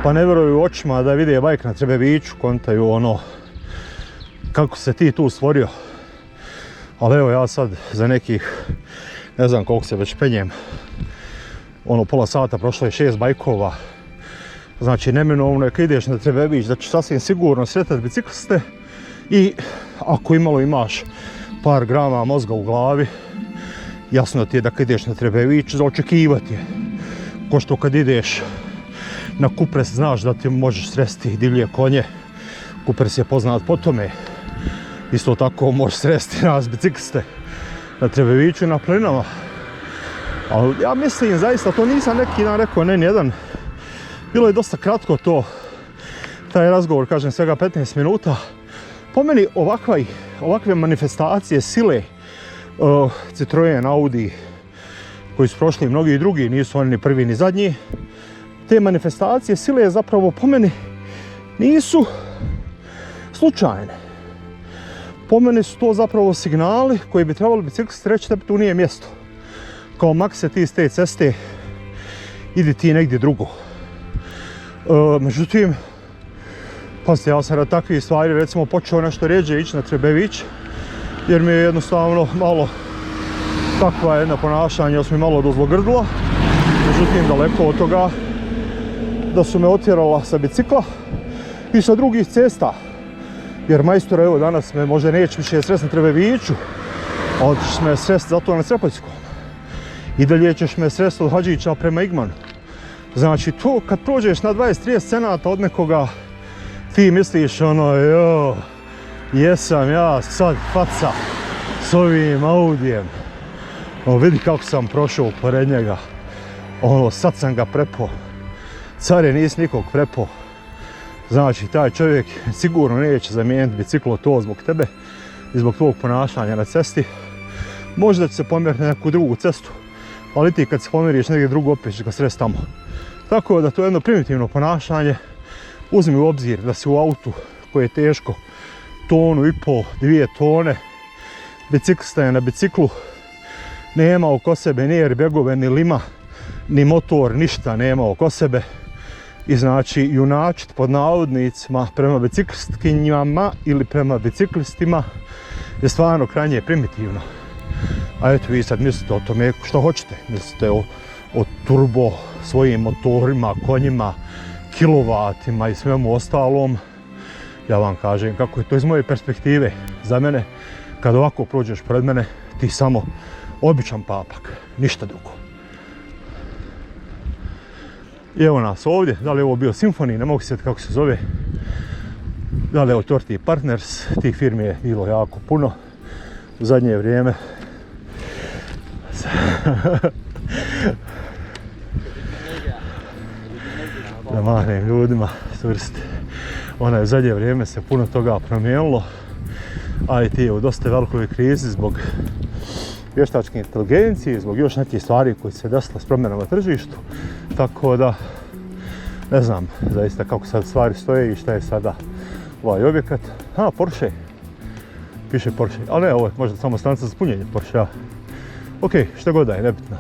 pa ne vjeruju očima da vide bajk na Trebeviću, kontaju kako se ti tu stvorio. Ali evo ja sad za nekih, ne znam koliko se već penjem, pola sata prošlo je 6 bajkova. Znači neminovno je kad ideš na Trebević da ćeš sasvim sigurno sretati bicikliste i ako imalo imaš par grama mozga u glavi, jasno ti je da kad ideš na Trebević za očekivati je. Ko što kad ideš na Kupres znaš da ti možeš sresti divlje konje Kupers je poznat po tome. Isto tako može sresti nas bicikliste na Trebeviću i na Plinama. Ali ja mislim zaista, to nisam neki dan rekao, ne nijedan. Bilo je dosta kratko to, taj razgovor, kažem svega 15 minuta. Po meni ovakve manifestacije sile, Citroen, Audi, koji su prošli i mnogi drugi, nisu oni ni prvi ni zadnji. Te manifestacije sile zapravo po meni nisu slučajne. Po meni su to zapravo signali koji bi trebali biciklisti reći da tu nije mjesto. Kao makse ti s te ceste, idi ti negdje drugo. Međutim, pazite, ja sam rad takvih stvari recimo počeo nešto rjeđe ići na Trebević, jer mi je jednostavno malo takva jedna ponašanja su mi malo dozlogrdila. Međutim, daleko od toga da su me otjerala sa bicikla i sa drugih cesta. Jer majstor, evo danas me možda neće više sresti na Trebeviću, ali ćeš me sresti zato na Crepaljskom. I dalje ćeš me sresti od Hadžića prema Igmanu. Znači to kad prođeš na 20-30 cenata od nekoga, ti misliš ono, jo, jesam ja sad faca s ovim Audijem. Ono, vidi kako sam prošao pored njega. Ono, sad sam ga prepo. Care, nisi nikog prepo. Znači, taj čovjek sigurno neće zamijeniti biciklo to zbog tebe i zbog tvog ponašanja na cesti. Možda će se pomjeriti na neku drugu cestu, ali ti kad se pomjeriš negdje drugo, opet ćeš ga sresti tamo. Tako da to je jedno primitivno ponašanje. Uzmi u obzir da si u autu koje je teško 1,5 tone, 2 tone. Biciklista je na biciklu, nema oko sebe ni airbagove, ni lima, ni motor, ništa nema oko sebe. I znači junačit pod navodnicima prema biciklistkinjama ili prema biciklistima je stvarno krajnje primitivno. A eto, vi sad mislite o tome što hoćete. Mislite o turbo, svojim motorima, konjima, kilovatima i svemu ostalom. Ja vam kažem kako je to iz moje perspektive. Za mene, kad ovako prođeš pred mene, ti samo običan papak, ništa drugo. I evo nas ovdje, da li je ovo bio Symphony, ne mogu se sjetiti kako se zove. Da li je Torti Partners, tih firmi je bilo jako puno u zadnje vrijeme. Da mahnem ljudima, turiste. Ona je u zadnje vrijeme se puno toga promijenilo, ali ti je u dosta velikoj krizi zbog vještačke inteligencije, zbog još nekih stvari koji se desile s promjenama na tržištu. Tako da, ne znam zaista kako sad stvari stoje i šta je sada ovaj objekat. Porsche. Piše Porsche, ali ne, ovo je možda samo stanica za punjenje Porsche. Ok, šta god da je, nebitno.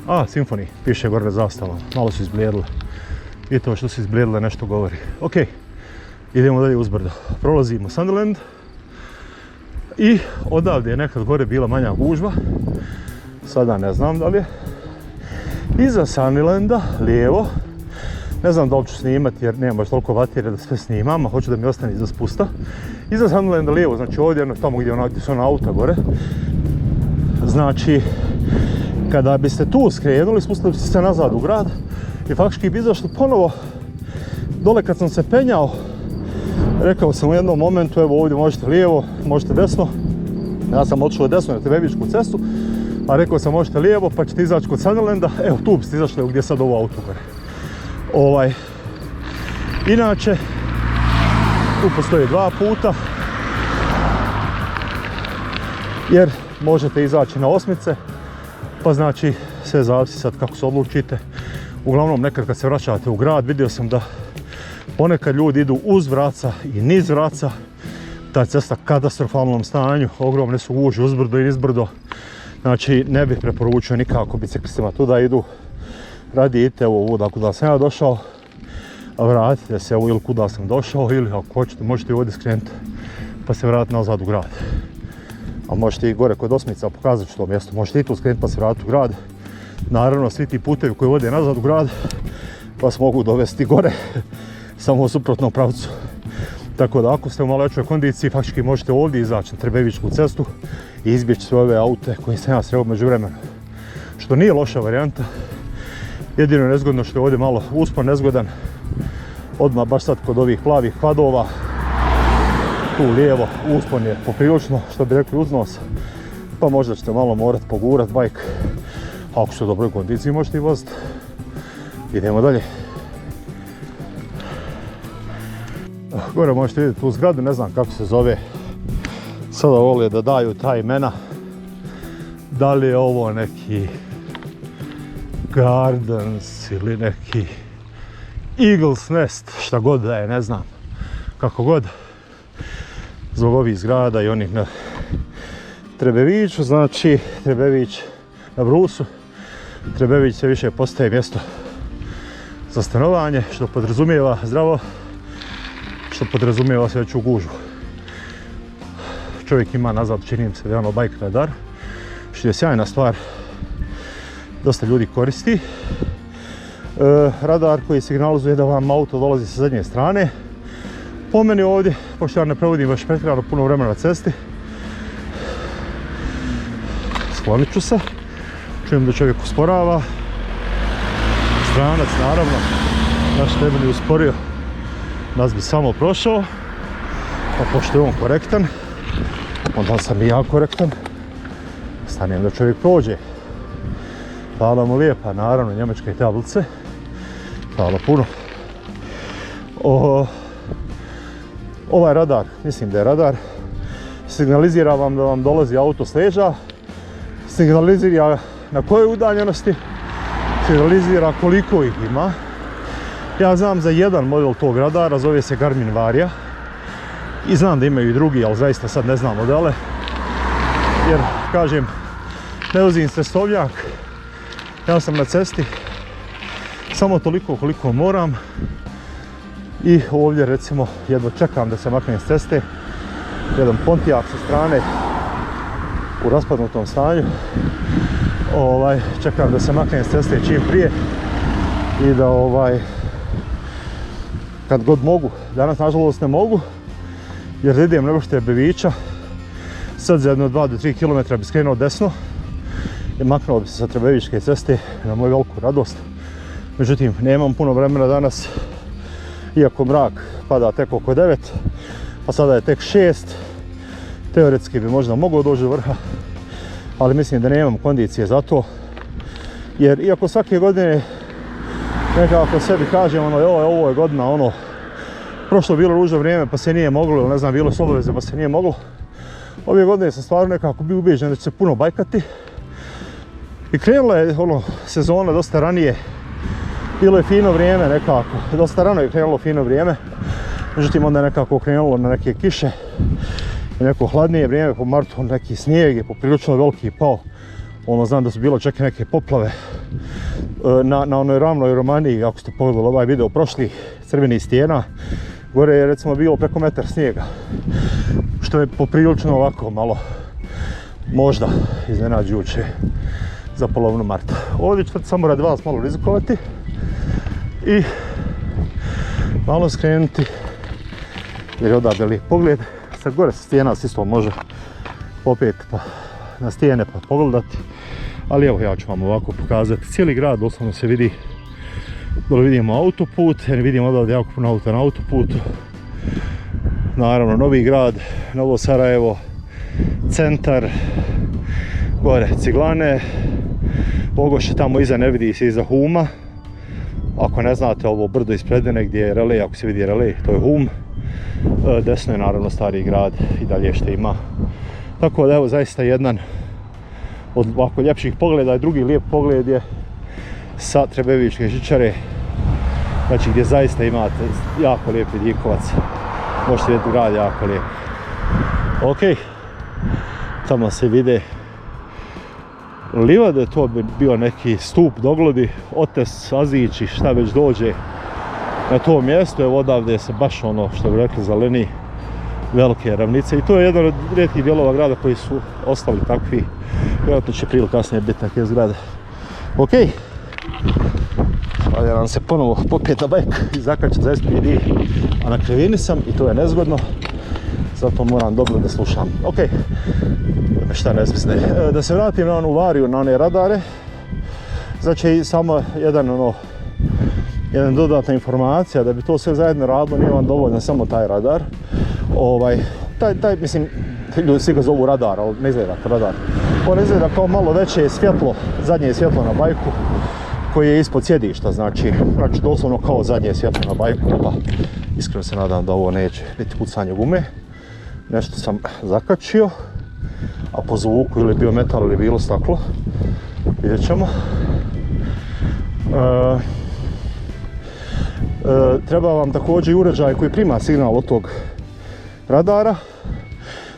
Symphony, piše gore na zastavama, malo su izblijedile. I to što su izblijedile nešto govori. Ok, idemo dalje uzbrdo. Prolazimo Sunderland. I odavde je nekad gore bila manja gužva. Sada ne znam da li je. Iza Sunderlanda, lijevo. Ne znam da li ću snimati jer nemam baš toliko baterije da sve snimam, a hoću da mi ostane iza spusta. Iza Sunderlanda lijevo, znači ovdje, tamo gdje su ona auta gore. Znači, kada biste tu skrenuli, spustili biste se nazad u grad i faktički bi izašli ponovo dole kad sam se penjao. Rekao sam u jednom momentu, evo ovdje možete lijevo, možete desno. Ja sam otišao desno na Trebevićku cestu, a rekao sam možete lijevo pa ćete izaći kod Sunderlanda. Evo tu biste izašli gdje je sad ovo auto gore. Inače, tu postoji 2 puta. Jer možete izaći na osmice, pa znači sve zavisi sad kako se odlučite. Uglavnom nekad kad se vraćate u grad vidio sam da ponekad ljudi idu uz vraca i niz vraca. Ta cesta u katastrofalnom stanju, ogromne su gužve uzbrdo i nizbrdo. Znači ne bih preporučio nikako biciklistima tu da idu. Radi idite ovo kuda sam ja došao, a vratite se ili kuda sam došao, ili ako hoćete možete ovdje skrenuti pa se vratiti nazad u grad. A možete i gore kod osmica, pokazat ću to mjesto, možete i tu skrenuti pa se vratiti u grad. Naravno svi ti putevi koji vode nazad u grad vas mogu dovesti gore, samo u suprotnom pravcu. Tako da ako ste u malo jačoj kondiciji, faktički možete ovdje izaći na Trebevićku cestu i izbjeći sve ove aute koje sam ja sreo među vremenu. Što nije loša varijanta, jedino je nezgodno što je ovdje malo uspon nezgodan, odmah baš sad kod ovih plavih kvadova. Tu lijevo uspon je poprilično, što bi rekli, uznos. Pa možda ćete malo morat pogurat bajk. Ako ste u dobroj kondiciji možete i voziti. Idemo dalje. Gore možete vidjeti tu zgradu, ne znam kako se zove. Sada vole da daju ta imena. Da li je ovo neki Gardens ili neki Eagles Nest, šta god da je, ne znam. Kako god. Zbog ovih zgrada i onih na Trebeviću, znači Trebević na Brusu. Trebević sve više postaje mjesto za stanovanje, što podrazumijeva zdravo, što podrazumijeva sve veću gužvu. Čovjek ima nazad, čini mi se, ono bike radar, što je sjajna stvar, dosta ljudi koristi. Radar koji signalizuje da vam auto dolazi sa zadnje strane. Po meni ovdje, pošto ja ne provodim baš pretjerano puno vremena na cesti, sklonit ću se, čujem da čovjek usporava, stranac naravno, naš temelj je usporio, nas bi samo prošao, pa pošto je on korektan, onda sam i ja korektan, stanem da čovjek prođe. Hvala mu lijepa, naravno, njemačke tablice, hvala puno. Ovaj radar, mislim da je radar, signalizira vam da vam dolazi auto s leđa, signalizira na kojoj udaljenosti, signalizira koliko ih ima. Ja znam za jedan model tog radara, zove se Garmin Varia. I znam da imaju i drugi, ali zaista sad ne znam modele. Jer, kažem, ne vozim cestovnjak, ja sam na cesti samo toliko koliko moram. I ovdje recimo jedva čekam da se maknem s ceste, jedan Pontiac sa strane u raspadnutom stanju. Čekam da se maknem s ceste čim prije i da kad god mogu, danas nažalost ne mogu jer idem nego što je Bevića, sad za jedno 2 do 3 km bi skrenuo desno i maknuo bi se sa Trebevićke ceste na moju veliku radost. Međutim, nemam puno vremena danas, iako mrak pada tek oko 9, pa sada je tek 6, teoretski bi možda mogao doći do vrha, ali mislim da nemam kondicije za to, jer iako svake godine nekako sebi kažem ovo je godina, prošlo je bilo ružno vrijeme pa se nije moglo, ili ne znam, bilo su obaveze pa se nije moglo, ove godine sam stvarno nekako bio ubeđen da će se puno bajkati i krenula je sezona dosta ranije. Bilo je fino vrijeme nekako, dosta rano je krenulo fino vrijeme, međutim onda je nekako krenulo na neke kiše i neko hladnije vrijeme, po martu neki snijeg je poprilično veliki pao. Znam da su bilo čak i neke poplave na onoj ravnoj Romaniji, ako ste pogledali ovaj video prošli, crvenih stijena, gore je recimo bilo preko metar snijega, što je poprilično ovako malo možda iznenađujuće za polovinu marta. Ovdje ću samo radi vas malo rizikovati i malo skrenuti jer je odavde lijep pogled. Sad gore sa stijena se isto može popet pa na stijene pa pogledati, ali evo ja ću vam ovako pokazati cijeli grad, doslovno se vidi, dole vidimo autoput, jer vidimo odavde jako puno auta na autoputu, naravno Novi Grad, Novo Sarajevo, centar, gore Ciglane, Ogoš je tamo iza, ne vidi se iza Huma. Ako ne znate ovo brdo ispredene gdje je relej, ako se vidi relej, to je Hum. Desno je naravno Stari Grad i dalje što ima. Tako da evo zaista jedan od ovako ljepših pogleda i drugi lijep pogled je sa Trebevićke žičare. Znači gdje zaista imate jako lijepi Dikovac. Možete vidjeti grad jako lijep. Ok, tamo se vide livade, to bi bio neki stup doglodi, Otes, Azić i šta već dođe na to mjesto. Evo odavde se baš što bi rekli zeleni, velike ravnice i to je jedan od rijetkih dijelova grada koji su ostali takvi. Vjerojatno će prije ili kasnije biti neke zgrade. Ok, sada nam se ponovo popet na bajk i zakačiti za SPD, a na krivini sam i to je nezgodno, zato moram dobro da slušam. Ok, šta nezvisne. Da se vratim na onu Variju, na one radare. Znači samo jedna dodatna informacija, da bi to sve zajedno radilo, nije vam dovoljno samo taj radar. Mislim, ljudi svi ga zovu radar, ali ne izgleda kao radar. On izgleda kao malo veće svjetlo, zadnje svjetlo na bajku, koji je ispod sjedišta, znači doslovno kao zadnje svjetlo na bajku, pa iskreno se nadam da ovo neće biti pucanje gume. Nešto sam zakačio, a po zvuku ili bio metal ili bilo staklo, vidjet ćemo. Treba vam također i uređaj koji prima signal od tog radara,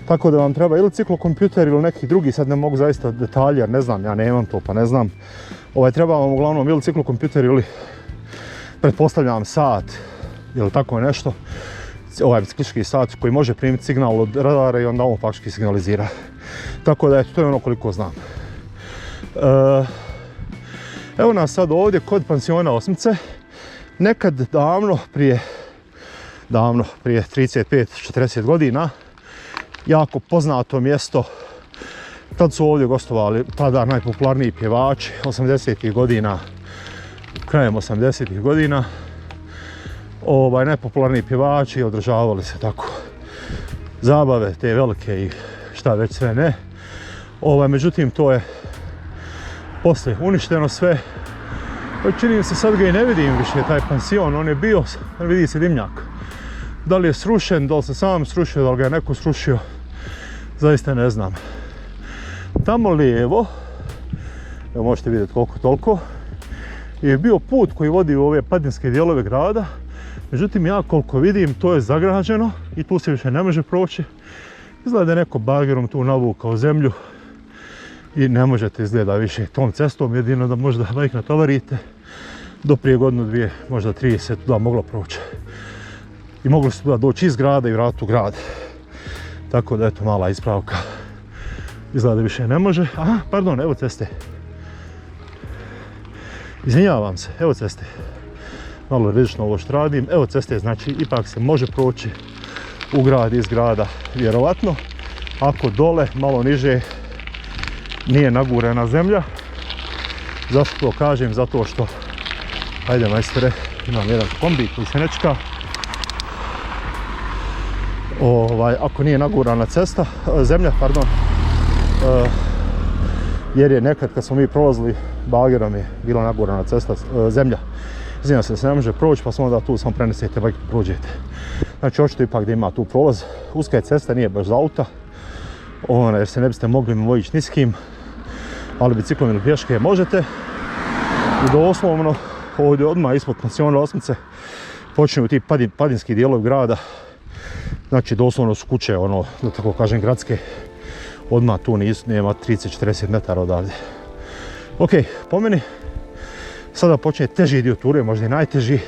tako da vam treba ili ciklokompjuter ili neki drugi, sad ne mogu zaista detalje jer ne znam, ja nemam to pa ne znam. Treba vam uglavnom ili ciklokompjuter ili pretpostavljam sat ili tako nešto, ovaj biciklistički sat koji može primiti signal od radara i onda on faktički signalizira. Tako da eto, to je ono koliko znam. Evo nas sad ovdje kod pansiona Osmice. Nekad davno, prije 35-40 godina, jako poznato mjesto. Tad su ovdje gostovali tada najpopularniji pjevači 80-ih godina, krajem 80-ih godina. Najpopularniji pjevači, održavali se tako zabave te velike i šta već sve ne. Međutim, to je poslije uništeno sve. Čini mi se, sad ga i ne vidim više, taj pansion, on je bio, vidi se dimnjak. Da li je srušen, da li se sam srušio, da li ga je neko srušio, zaista ne znam. Tamo lijevo, evo možete vidjeti koliko toliko, je bio put koji vodi u ove padinske dijelove grada. Međutim, ja koliko vidim, to je zagrađeno i tu se više ne može proći. Izgleda da je neko bagerom tu navukao zemlju i ne možete izgleda više tom cestom, jedino da možda bajk natovarite. Do prije godinu, dvije, možda 3 se tuda moglo proći. I mogli su tuda doći iz grada i vratiti u grad. Tako da eto, mala ispravka. Izgleda da više ne može. Aha, pardon, evo ceste. Izvinjavam se, evo ceste. Malo rizično ovo što radim. Evo ceste, znači ipak se može proći u grad, iz grada, vjerovatno. Ako dole, malo niže, nije nagurena zemlja. Zašto to kažem? Zato što, ajde majstore, imam jedan kombi koji se ne čeka. Ako nije nagurana cesta, zemlja, pardon, jer je nekad kad smo mi prolazili bagerom je bila nagurana cesta, zemlja. Zna se da se ne može proći, pa smo onda tu samo prenesete, bajk prođete. Znači očito ipak da ima tu prolaz. Uska je cesta, nije baš za auta, jer se ne biste mogli mimo ići ni s kim, ali biciklom ili pješke možete. I doslovno ovdje odmah ispod pansiona Osmice počinju ti padinski dijelovi grada. Znači doslovno su kuće, da tako kažem, gradske. Odmah tu nema 30-40 metara odavde. Ok, po meni sada počne teži dio ture, možda i najteži,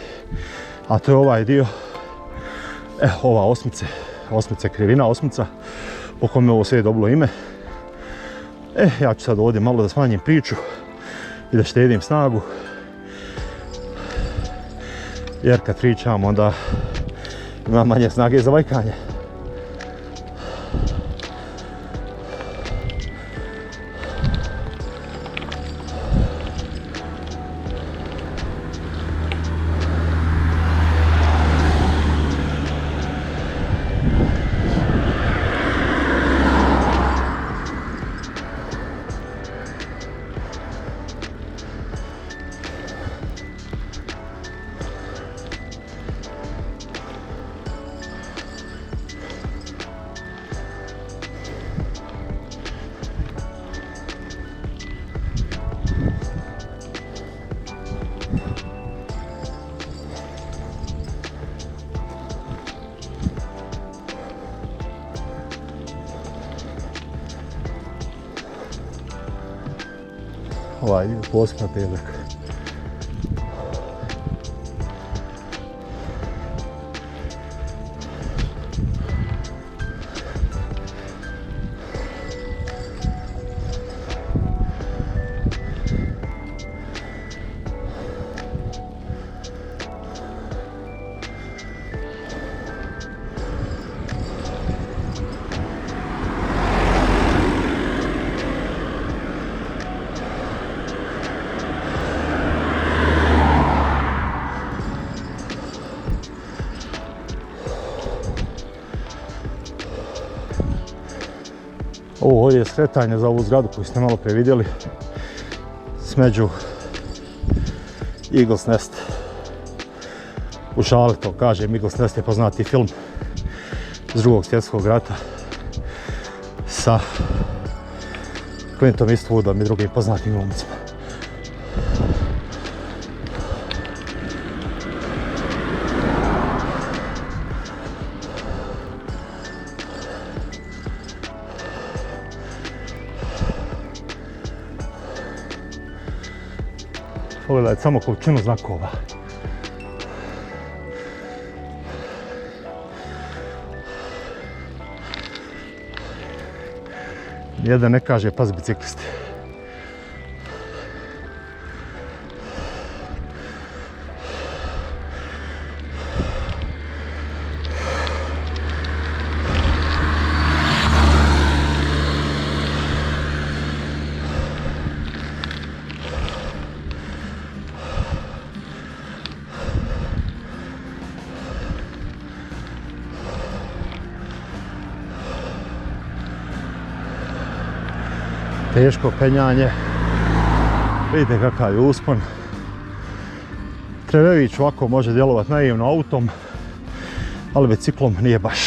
a to je ovaj dio, ova Osmice, krivina Osmica, po kome ovo sve je dobilo ime. Ja ću sad ovdje malo da smanjim priču i da štedim snagu, jer kad pričam onda ima manje snage za vajkanje. Ovaj dio posebno težak. Ovo ovdje je skretanje za ovu zgradu koju ste malo prije vidjeli smeđu Eagle's Nest. U šali to kažem, Eagle's Nest je poznati film iz Drugog svjetskog rata sa Clintom Eastwoodom i drugim poznatim glumcima. Pogledajte samo količinu znakova. Jedan ne kaže pazi biciklisti. Teško penjanje, vidite kakav je uspon. Trebević ovako može djelovati naivno autom, ali biciklom nije baš.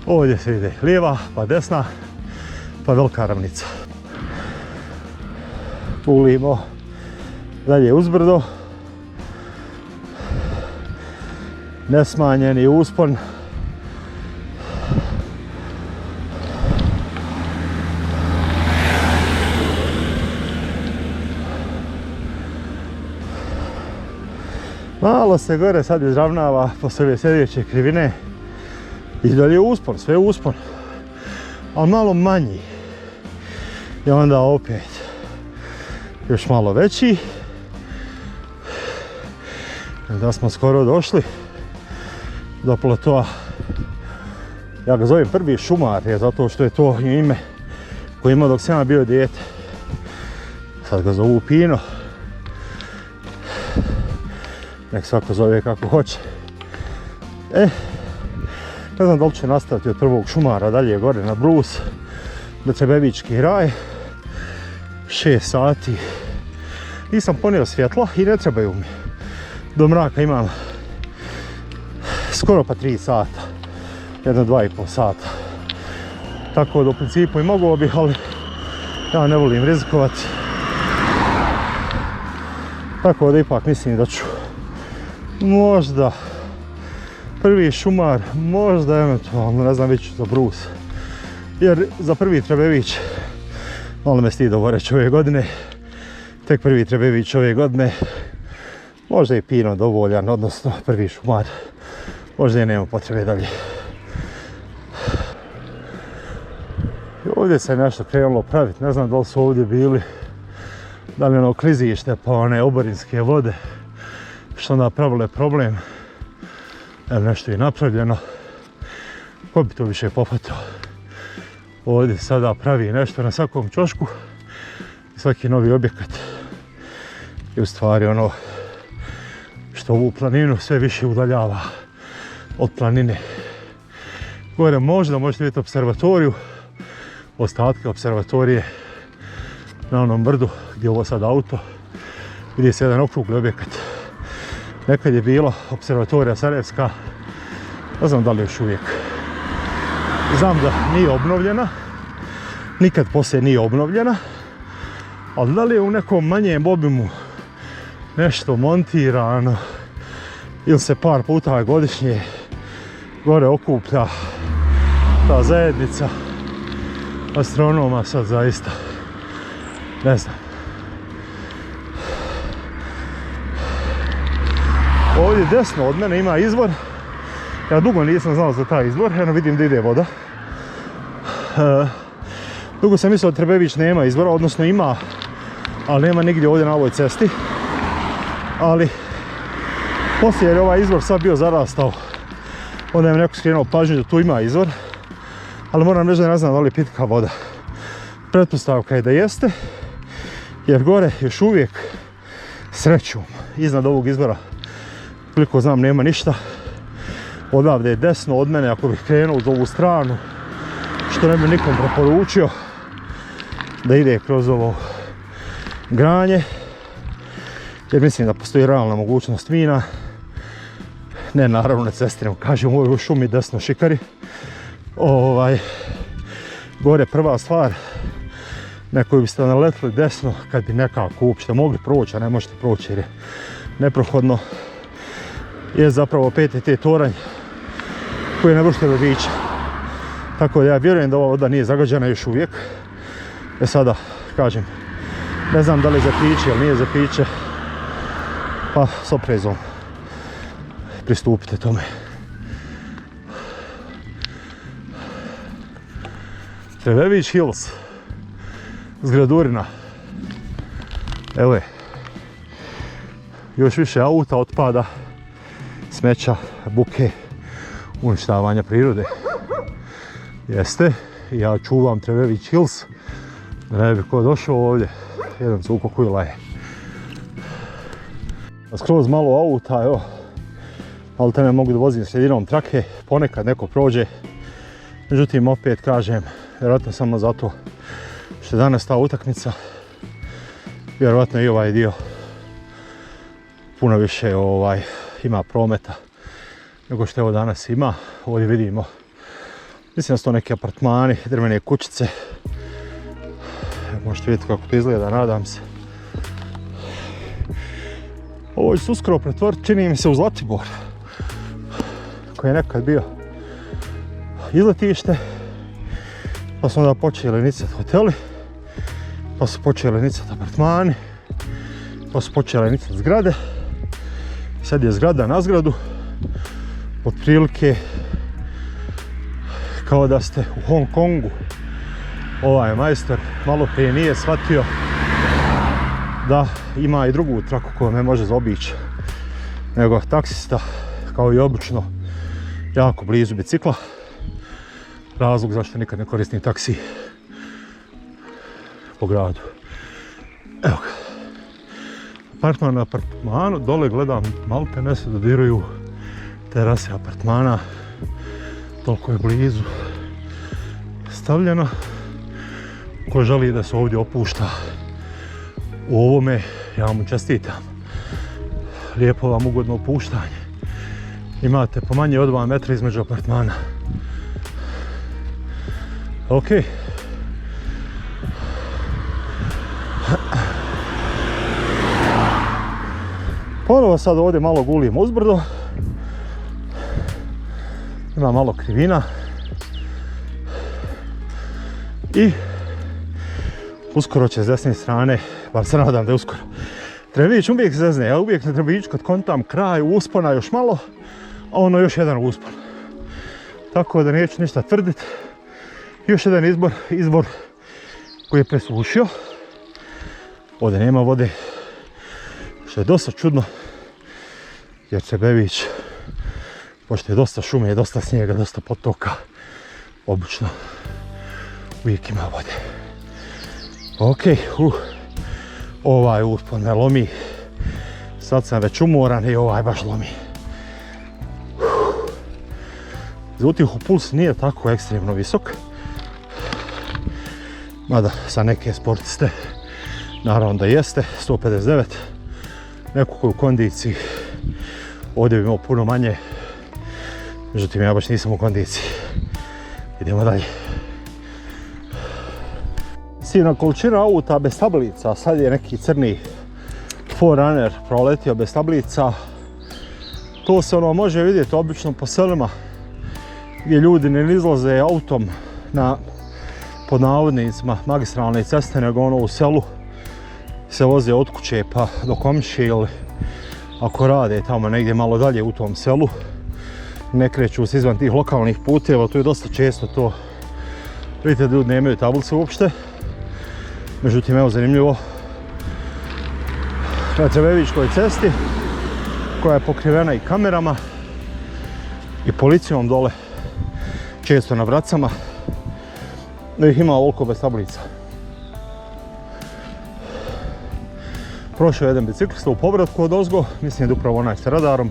Ovdje se ide lijeva, pa desna, pa velika ravnica. Ulimo dalje uzbrdo, nesmanjeni uspon. Malo se gore sad izravnava poslije ove sljedeće krivine i dalje uspon, sve uspon, ali malo manji. I onda opet još malo veći. Da smo skoro došli do platoa. Ja ga zovem prvi šumar, jer zato što je to ime koje ima dok sam ja bio dijete. Sad ga zovu Pino. Nek svako zove kako hoće. Ne znam da li će nastaviti od prvog šumara dalje gore na Brus, do Trebevički raj. 6 sati. Nisam ponio svjetla i ne trebaju mi. Do mraka imam skoro pa 3 sata. 2,5 sata. Tako da u principu i mogao bih, ali ja ne volim rizikovati. Tako da ipak mislim da ću možda prvi šumar, možda eventualno, ne znam, već za Brus. Jer za prvi Trebević, malo me stid ovo reći ove godine, tek prvi Trebević ove godine, možda i Pino dovoljan, odnosno prvi šumar, možda i nema potrebe dalje. I ovdje se nešto krenulo praviti, ne znam da li su ovdje bili, da li ono klizište pa one oborinske vode, što onda pravile problem. Evo nešto je napravljeno. Ko bi to više popatao? Ovdje sada pravi nešto na svakom ćošku. Svaki novi objekat je u stvari ono što ovu planinu sve više udaljava od planine. Gore možda možete vidjeti observatoriju, ostatke observatorije na onom brdu gdje je ovo sad auto. Vidi se jedan okrugli objekat. Nekad je bila observatorija Sarajevska, ne znam da li još uvijek. Znam da nije obnovljena, nikad poslije nije obnovljena, ali da li je u nekom manjem obimu nešto montirano ili se par puta godišnje gore okuplja ta zajednica astronoma, sad zaista ne znam. Ovdje desno od mene ima izvor. Ja dugo nisam znao za taj izvor, eno vidim da ide voda. Dugo sam mislio da Trebević nema izvora, odnosno ima, ali nema nigdje ovdje na ovoj cesti. Ali poslije jer je ovaj izvor sad bio zarastao, onda je neko skrenuo pažnju da tu ima izvor. Ali moram reći da ne znam da li je pitka voda. Pretpostavka je da jeste, jer gore još uvijek srećom iznad ovog izvora, koliko znam, nema ništa. odavde je desno od mene ako bih krenuo uz ovu stranu, što ne bi nikom preporučio da ide kroz ovo granje, jer mislim da postoji realna mogućnost mina. Ne naravno na cesti, nego kažem u ovoj šumi desno šikari. Gore prva stvar na koju biste naletili desno kad bi nekako uopšte mogli proći, a ne možete proći jer je neprohodno, je zapravo PTT toranj koji ne vršite vodiča. Tako da ja vjerujem da ova voda nije zagađena još uvijek. Sada kažem, ne znam da li je za piće ili nije za piće, pa s oprezom pristupite tome. Trebević Hills, zgradurina. Evo je. Još više auta, otpada, smeća, buke, uništavanja prirode. Jeste, ja čuvam Trebević Hills, da ne bi ko došao ovdje, jedan cuko koji laje. Skroz malo auta, evo, ali te ne mogu da vozim sredinom trake, ponekad neko prođe. Međutim, opet kažem, vjerojatno samo zato što je danas ta utakmica, vjerojatno i ovaj dio puno više ima prometa nego što evo danas ima. Ovdje vidimo, mislim da su to neki apartmani, drvene kućice. Možete vidjeti kako to izgleda, nadam se. Ovo će se uskoro pretvoriti, čini mi se, u Zlatibor, koji je nekad bio izletište, pa smo onda počeli nicati hoteli, pa su počeli nicati apartmani, pa su počeli nicati zgrade. Sad je zgrada na zgradu, otprilike kao da ste u Hong Kongu. Ovaj majstor malo prije nije shvatio da ima i drugu traku koju ne može zaobići, nego taksista, kao i obično, jako blizu bicikla. Razlog zašto nikad ne koristim taksi po gradu. Evo ga. Apartman na apartmanu, dole gledam, maltene se dodiruju terase apartmana. Toliko je blizu stavljeno. Ko želi da se ovdje opušta u ovome, ja vam čestitam. Lijepo vam ugodno opuštanje. Imate po manje od 2 metra između apartmana. Ok. Ponovo sad ovdje malo gulim uzbrdo. Ima malo krivina. I uskoro će s desne strane, bar se nadam da je uskoro. Trebević uvijek zezne, ja uvijek na Trebeviću kad kontam kraj uspona još malo, a ono još jedan uspon. Tako da neću ništa tvrditi. Još jedan izbor koji je presušio. Ovdje nema vode, što je dosta čudno, jer Trebević, pošto je dosta šume, dosta snijega, dosta potoka, obično uvijek ima vode. Ok, ovaj uspon me lomi, sad sam već umoran i ovaj baš lomi. Za utjehu puls nije tako ekstremno visok, mada sa neke sportiste naravno da jeste, 159, neko koji u kondiciji ovdje bi imao puno manje, međutim ja baš nisam u kondiciji. Idemo dalje. Silna količina auta bez tablica, sad je neki crni 4Runner proletio bez tablica. To se može vidjeti obično po selima gdje ljudi ne izlaze autom na, pod navodnicima, magistralne ceste, nego u selu se voze od kuće pa do komšije, ili ako rade tamo negdje malo dalje u tom selu, ne kreću se izvan tih lokalnih puteva. Tu je dosta često to. Vidite da ljudi nemaju tablice uopšte. Međutim, evo zanimljivo, na Trebevićkoj cesti, koja je pokrivena i kamerama i policijom dole, često na vracama, da ih ima ovoliko bez tablica. Prošao je jedan biciklista u povratku od ozgo, mislim da je upravo onaj s radarom.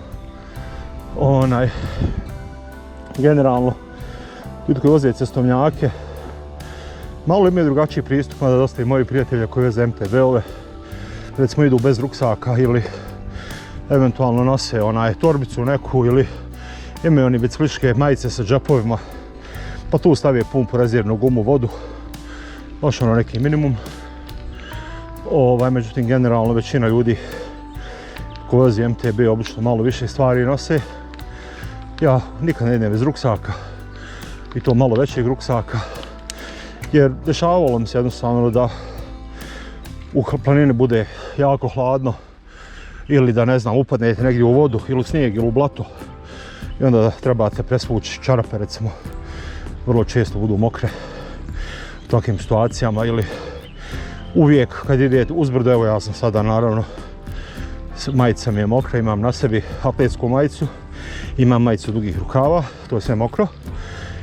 generalno ljudi koji voze cestovnjake malo imaju drugačiji pristup, mada dosta i moji prijatelja koji voze MTB-ove recimo idu bez ruksaka ili eventualno nose torbicu neku ili imaju oni biciklističke majice sa džepovima pa tu stavije pumpu, rezervnu gumu, vodu, baš neki minimum. Međutim, generalno većina ljudi koji vozi MTB obično malo više stvari nose. Ja nikad ne idem bez ruksaka i to malo većeg ruksaka jer dešavalo mi se jednostavno da u planini bude jako hladno ili da ne znam upadnete negdje u vodu ili u snijeg ili u blato i onda trebate presvući čarape recimo, vrlo često budu mokre u takvim situacijama ili uvijek kad idete uzbrdo, evo ja sam sada naravno majica mi je mokra, imam na sebi atletsku majicu, imam majicu dugih rukava, to je sve mokro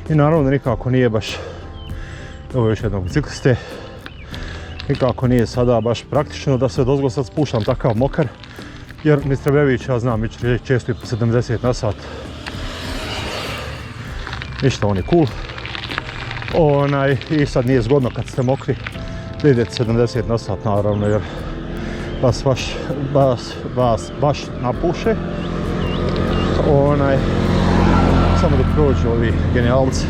i naravno nikako nije baš, evo još jednog bicikliste, nikako nije sada baš praktično da se dozgo sad spuštam takav mokar jer Mr. Bević, ja znam, ići često i po 70 na sat. Ništa, on je cool. I sad nije zgodno kad ste mokri da idete 70 na sat naravno jer vas baš napuše. Samo dok prođu ovi genijalci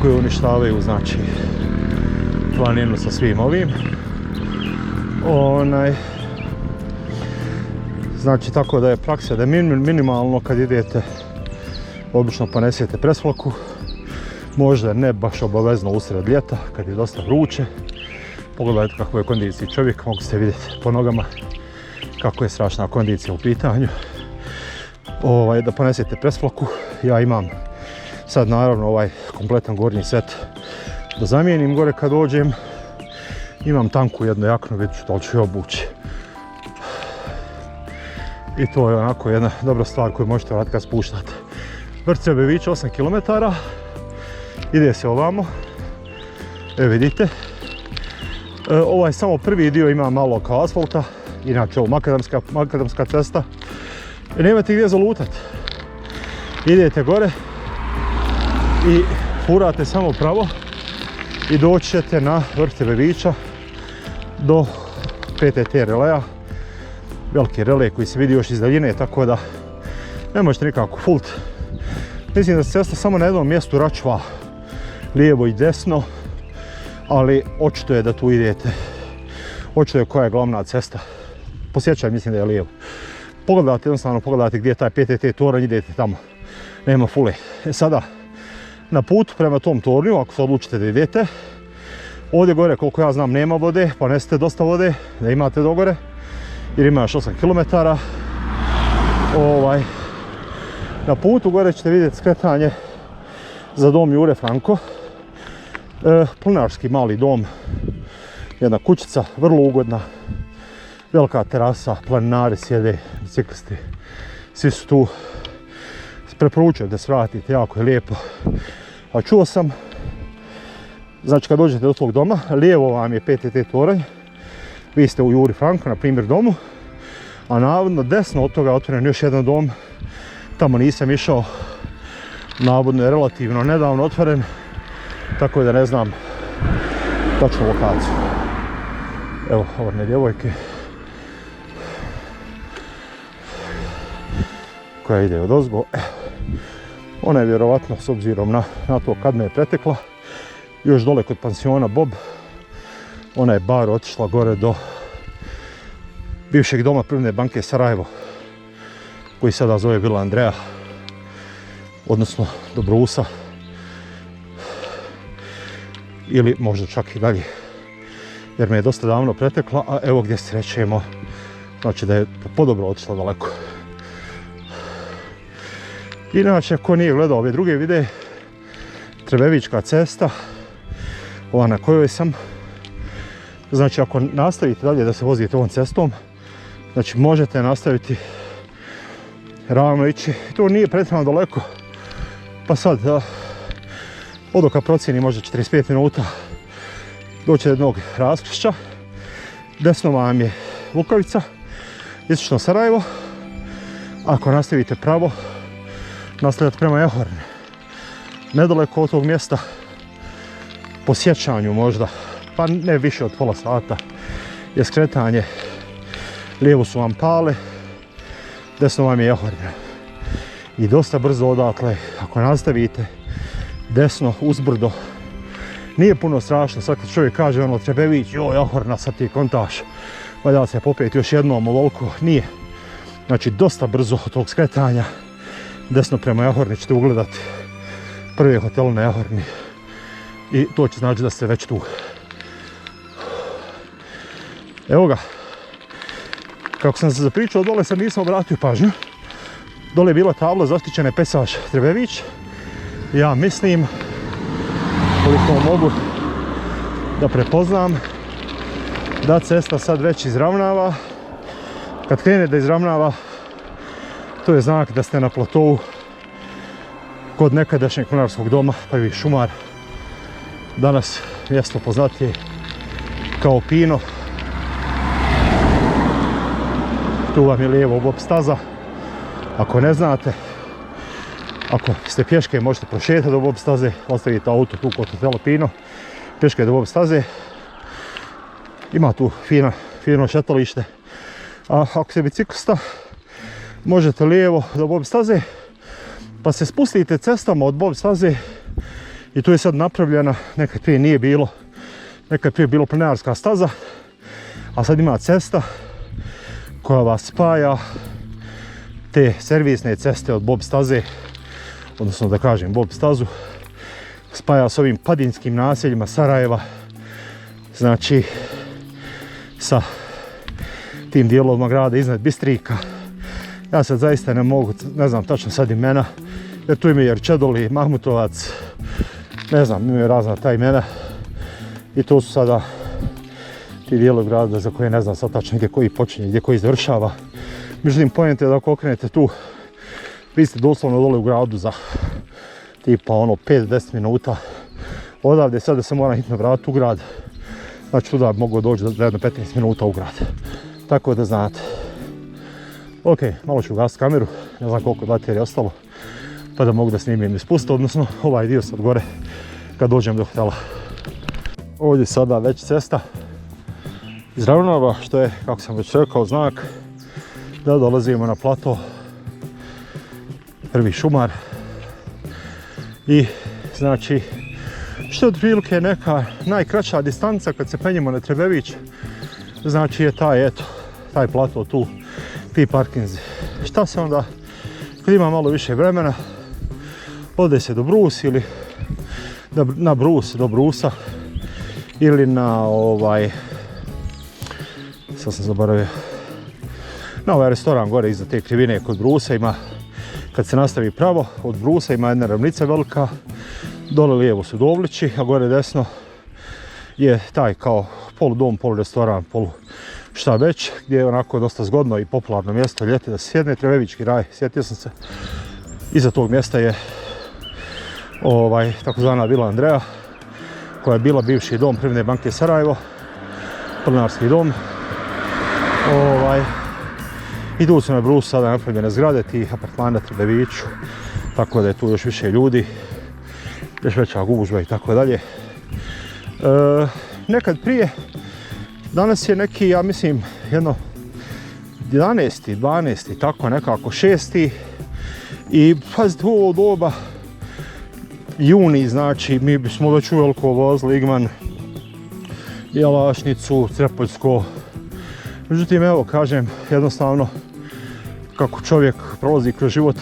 koji uništavaju znači planinu sa svim ovim. Znači tako da je praksa da minimalno kad idete obično ponesete presvlaku, možda ne baš obavezno usred ljeta kad je dosta vruće. Pogledajte kako je kondiciji čovjek, mogu ste vidjeti po nogama kako je strašna kondicija u pitanju. Da ponesete presvlaku, ja imam sad naravno ovaj kompletan gornji set da zamijenim gore kad dođem. Imam tanku jednu jaknu, vidjet ću da li ću je obući. I to je onako jedna dobra stvar koju možete raditi kad spuštate. Vrce Bevića 8 km, ide se ovamo, evo vidite. Ovaj samo prvi dio ima malo kao asfalta, inače ovo makadamska cesta. I nemate gdje zalutati. Idete gore i furate samo pravo i doći ćete na Vrce Bevića do PTT relea. Veliki relej koji se vidi još iz daljine, tako da ne možete nikako fult. Mislim da se cesta samo na jednom mjestu račva lijevo i desno, ali očito je da tu idete. Očito je koja je glavna cesta. Posjećaj, mislim da je lijevo. Pogledate, jednostavno pogledate gdje je taj PTT toranj, idete tamo. Nema fule. Sada, na putu prema tom tornju, ako se odlučite da idete, ovdje gore, koliko ja znam, nema vode, pa nesete dosta vode, da imate do gore, jer ima još 8 km. Na putu gore ćete vidjeti skretanje za dom Jure Franko. Plinarski mali dom, jedna kućica, vrlo ugodna, velika terasa, planinari sjede, biciklisti, svi su tu. Preporučujem da se vratite, jako je lijepo. A čuo sam, znači kad dođete do tog doma, lijevo vam je PTT toranj, vi ste u Juri Franko, na primjer domu, a navodno desno od toga otvoren još jedan dom, tamo nisam išao, navodno je relativno nedavno otvoren, tako da ne znam točnu lokaciju. Evo, ove djevojke koja ide odozgo. Ona je vjerovatno, s obzirom na to kad me je pretekla, još dole kod pansiona Bob. Ona je bar otišla gore do bivšeg doma Privredne banke Sarajevo, koji sada zove Vila Andreja, odnosno do Brusa, ili možda čak i dalje, jer me je dosta davno pretekla, a evo gdje srećemo, znači da je podobro otišla daleko. Inače, ko nije gledao ove druge videe, Trebevićka cesta, ova na kojoj sam, znači ako nastavite dalje da se vozite ovom cestom, znači možete nastaviti ravno ići, to nije pretjerano daleko, pa sad odoka procjeni možda 45 minuta, doći do jednog raskršća, desno vam je Lukavica, istočno Sarajevo, ako nastavite pravo, nastavljati prema Jehorni. Nedaleko od tog mjesta, po sjećanju možda, pa ne više od pola sata, je skretanje. Lijevo su vam Pale, desno vam je Jehorna. I dosta brzo odatle, ako nastavite desno uzbrdo, nije puno strašno. Sad kad čovjek kaže ono Trebević, joj Jehorna, sad ti je kontaž, valja se popeti još jednom ovoliko, nije. Znači dosta brzo od tog skretanja desno prema Jehorni ćete ugledati prvi hotel na Jehorni i to će znači da ste već tu. Evo ga, kako sam se zapričao dole sam nisam obratio pažnju. Dole je bila tabla zaštićene pesač Trebević. Ja mislim, koliko mogu da prepoznam, da cesta sad već izravnava. Kad krene da izravnava, to je znak da ste na platovu kod nekadašnjeg mlinarskog doma Prvi šumar. Danas mjesto poznatije kao Pino. Tu vam je lijevo bob staza. Ako ne znate, ako ste pješke možete prošetati do bob staze, ostavite auto tu kod hotela Pino, pješke do bob staze. Ima tu fino šetalište. A ako ste biciklista, možete lijevo do bob staze, pa se spustite cestama od bob staze i tu je sad napravljena, nekad prije nije bilo, nekad prije bilo planinarska staza, a sad ima cesta koja vas spaja te servisne ceste od bob staze, odnosno da kažem bob stazu, spaja s ovim padinskim naseljima Sarajeva, znači sa tim dijelovima grada iznad Bistrika. Ja sad zaista ne mogu, ne znam tačno sad imena, jer tu imaju Jerčedoli, Mahmutovac, ne znam, imaju razna ta imena i to su sada ti dijelovi grada za koje ne znam sad tačno gdje koji počinje, gdje koji završava. Međutim, pojente da ako okrenete tu, vi ste doslovno dole u gradu za tipa ono 5-10 minuta. Odavde sada se mora hitno vratiti u grad. Znači tu da mogu doći za jedno 15 minuta u grad. Tako da znate. Ok, malo ću gasiti kameru, ne znam koliko baterije ostalo, pa da mogu da snimim iz spusta, odnosno ovaj dio sad gore kad dođem do hotela. Ovdje sada već cesta izravnava, što je, kako sam već rekao, znak da dolazimo na plato Prvi šumar. I znači, što je otprilike neka najkraća distanca kad se penjemo na Trebević, znači je taj plato tu, ti parkinzi. Šta se onda, kad ima malo više vremena, ode se do Brus ili na Brus, do Brusa ili na sad sam zaboravio, na ovaj restoran gore iza te krivine kod Brusa ima, kad se nastavi pravo od Brusa ima jedna ravnica velika, dole lijevo su Dovlići, a gore desno je taj kao poludom, polurestoran, polu šta već, gdje je onako dosta zgodno i popularno mjesto ljeti da se sjedne, Trebevićki raj, sjetio sam se. Iza tog mjesta je takozvana Vila Andreja, koja je bila bivši dom Privredne banke Sarajevo, planinarski dom. I tu su na Brusu sada napravljene zgrade, tih apartmana na Trebeviću, tako da je tu još više ljudi, još veća gužva i tako dalje. Nekad prije, danas je neki, ja mislim, jedno 11. 12. tako nekako 6. I pazite, u ovo doba, juni, znači, mi bismo već uveliko vozili Igman, Jelašnicu, Crepoljsko. Međutim, evo, kažem, jednostavno, kako čovjek prolazi kroz život,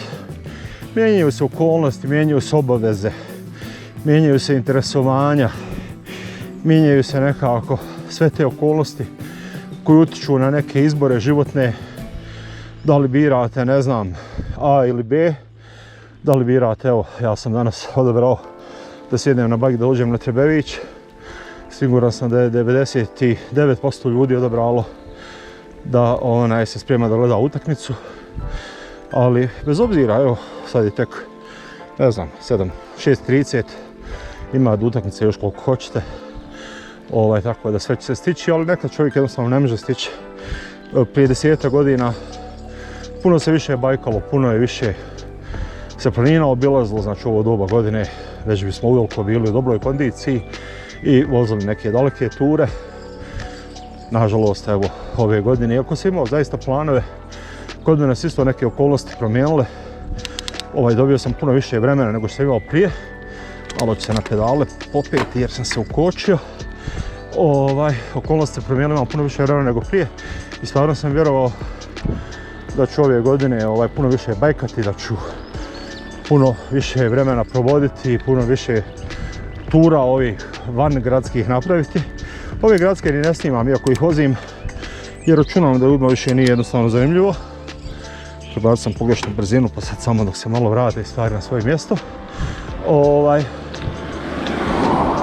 mijenjaju se okolnosti, mijenjaju se obaveze, mijenjaju se interesovanja, mijenjaju se nekako sve te okolnosti koji utječu na neke izbore životne. Da li birate, ne znam, A ili B, da li birate, evo, ja sam danas odabrao da sjednem na bajk da dođem na Trebević. Siguran sam da je 99% ljudi odabralo da se sprema da gleda utakmicu. Ali bez obzira, evo, sad je tek, ne znam, 6:30, ima do utakmice još koliko hoćete. Tako da sve će se stići, ali nekad čovjek jednostavno ne može stići. Prije 10 godina puno se više bajkalo, puno je više se planina obilazilo, znači ovo doba godine već bismo uveliko bili u dobroj kondiciji i vozili neke daleke ture. Nažalost, evo, ove godine, iako sam imao zaista planove, kod mene se isto neke okolnosti promijenile. Dobio sam puno više vremena nego što sam imao prije. Malo ću se na pedale popeti jer sam se ukočio. Okolnosti se promijenile, imam puno više vremena nego prije. I stvarno sam vjerovao da ću ove godine puno više bajkati, da ću puno više vremena provoditi, puno više tura ovih van gradskih napraviti. Ove gradske ni ne snimam, iako ih vozim, jer računam da ljudima više nije jednostavno zanimljivo. Prebacio sam pogrešnu brzinu, pa sad samo dok se malo vrate stvari na svoje mjesto.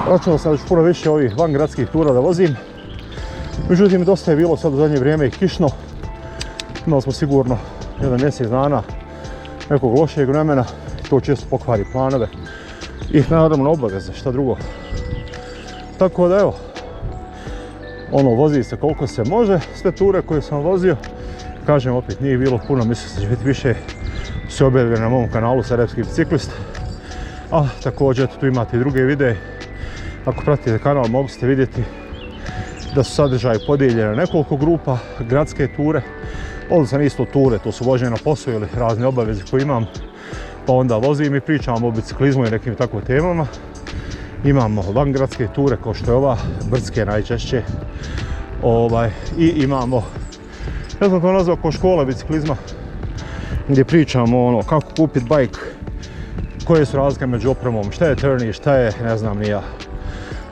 Računao sam da ću puno više ovih van gradskih tura da vozim. Međutim, dosta je bilo sad u zadnje vrijeme i kišno. Imali smo sigurno jedan mjesec dana nekog lošeg vremena. To često pokvari planove. I naravno obaveze, šta drugo. Tako da evo, vozi se koliko se može. Sve ture koje sam vozio, kažem opet, nije bilo puno, mislim da će biti više se objavljeno na mom kanalu Sarajevski biciklist. A također tu imate i druge videe. Ako pratite kanal mogli ste vidjeti da su sadržaji podijeljeni na nekoliko grupa, gradske ture. Ovdje sam isto ture, to su vožnje na posao ili razne obaveze koje imam. Pa onda vozim i pričam o biciklizmu i nekim takvim temama. Imamo vangradske ture kao što je ova, brdske najčešće. I imamo, ja sam to nazvao kao škola biciklizma, gdje pričamo kako kupiti bajk, koje su razlike među opremom, šta je Turney, šta je, ne znam ni ja,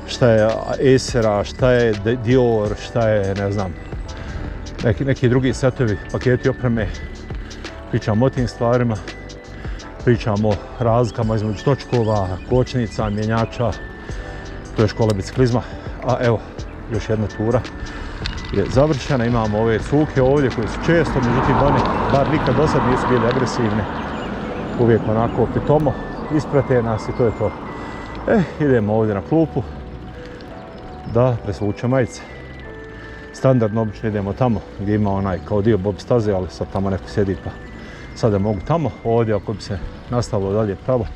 šta je Acera, šta je Dior, šta je, ne znam, neki drugi setovi, paketi opreme. Pričamo o tim stvarima, pričamo o razlikama između točkova, kočnica, mjenjača. To je škola biciklizma. A evo, još jedna tura je završena. Imamo ove cuke ovdje koje su često, međutim oni bar nikad do sad nisu bili agresivni. Uvijek onako pitomo isprate nas i to je to. Idemo ovdje na klupu da presvučem majice. Standardno obično idemo tamo gdje ima onaj kao dio bob staze, ali sad tamo neko sjedi pa sada mogu tamo. Ovdje ako bi se nastavilo dalje pravo,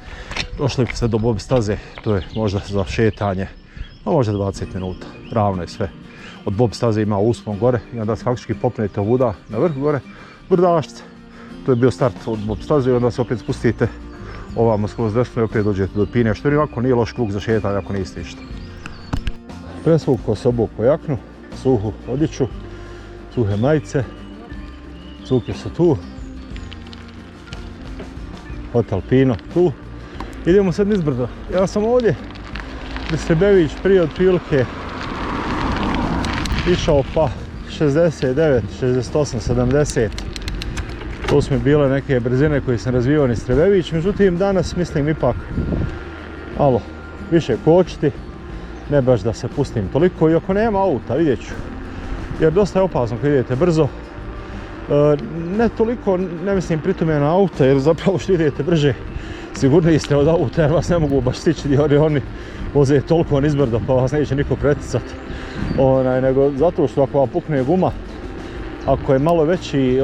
došli bi se do bob staze, to je možda za šetanje, a možda 20 minuta, ravno je sve. Od bob staze ima uspon gore i onda faktički popnete ovuda na vrh gore, Brdašce. To je bio start od bob staze i onda se opet spustite ovamo skroz desno i opet dođete do Pinje, što je ovako nije loš krug za šetanje ako niste išta. Presvukao se obukao jaknu, suhu odjeću, suhe majice, cuke su tu, Hotel Pino tu. Idemo sad nizbrdo. Ja sam ovdje gdje Srebević prije otprilike išao pa 69, 68, 70. To su mi bile neke brzine koje sam razvijao ni Srebević, međutim danas mislim ipak malo više kočiti, ne baš da se pustim toliko, iako nema auta, vidjet ću. Jer dosta je opasno kad idete brzo. Ne toliko, ne mislim pritome na auto, jer zapravo što idete brže, sigurniji ste od auta jer vas ne mogu baš stići jer oni voze toliko nizbrdo pa vas neće niko preticat. Nego zato što ako vam pukne guma, ako je malo veći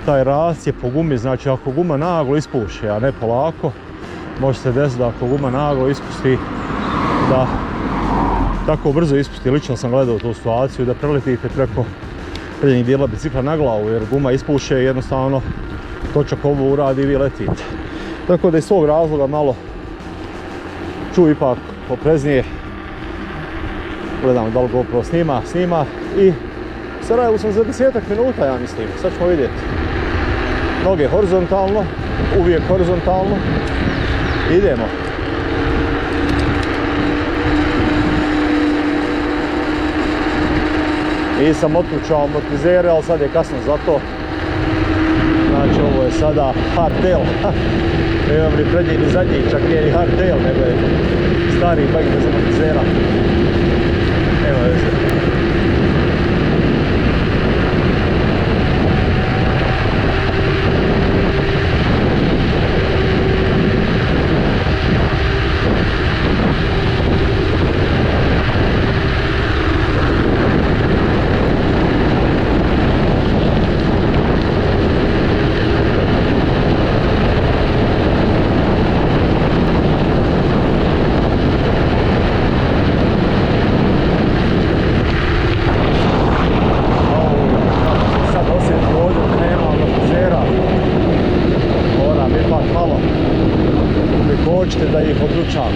taj rascijep po gumi, znači ako guma naglo ispuše, a ne polako, može se desiti da ako guma naglo ispusti, da tako brzo ispusti, lično sam gledao tu situaciju, da preletite preko prednjih dijela bicikla na glavu jer guma ispuše i jednostavno točak ovo uradi i vi letite. Tako da iz svog razloga malo ću ipak opreznije. Gledamo da li GoPro snima i Sarajevu sam za 10 minuta ja mislim, sad ćemo vidjeti. Noge horizontalno, uvijek horizontalno, idemo. Nisam otključao amortizere, ali sad je kasno za to. Znači ovo je sada hardtail. Nemam ni prednji ni zadnji, čak nije ni hardtail, nego je stari bajk bez amortizera. Nema veze. dođite da ih odlučam.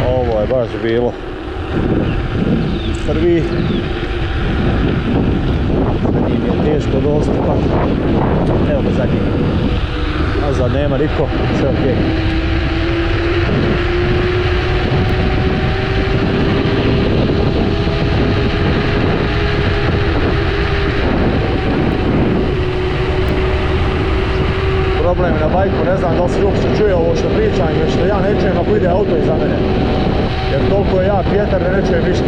Ovo je baš bilo prvi. Zadnji mi je teško dostupan. Evo ga zadnji. Nazad nema niko, sve ok. Problem na bajku, ne znam da li se uopće čuje ovo što pričam ili što ja ne čujem ako ide auto iza mene. Jer toliko je jak vjetar da ne čujem ništa.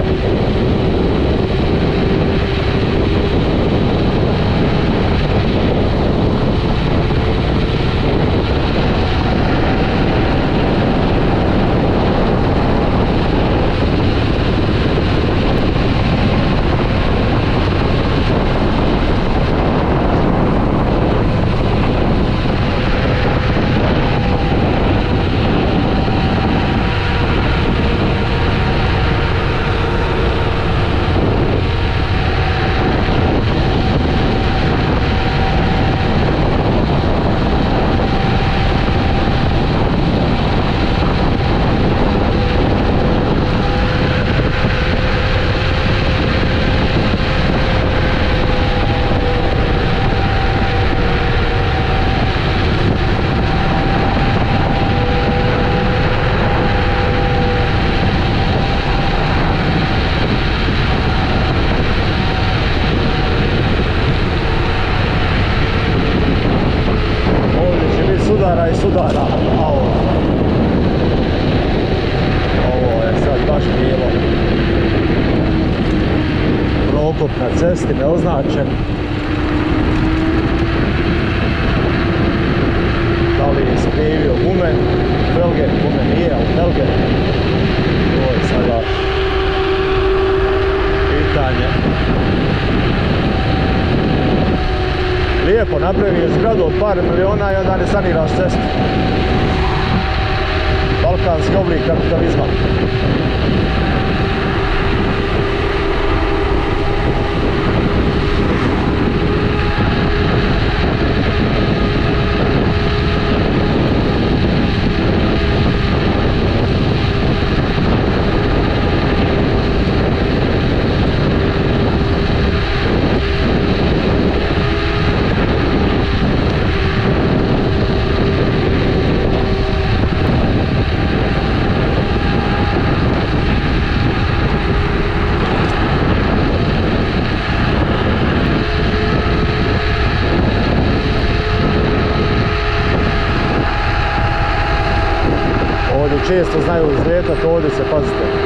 Sudara, ovo je sad baš bilo. Prokop na cesti neoznačen. Da li je iskrivio gume? Felgen, gume nije, ali Felgen. To je sada pitanje. Lijepo napravio zgradu od par miliona i onda ne saniraš cestu. Balkanski oblik kapitalizma. Često znaju izletati, ovdje se pazite.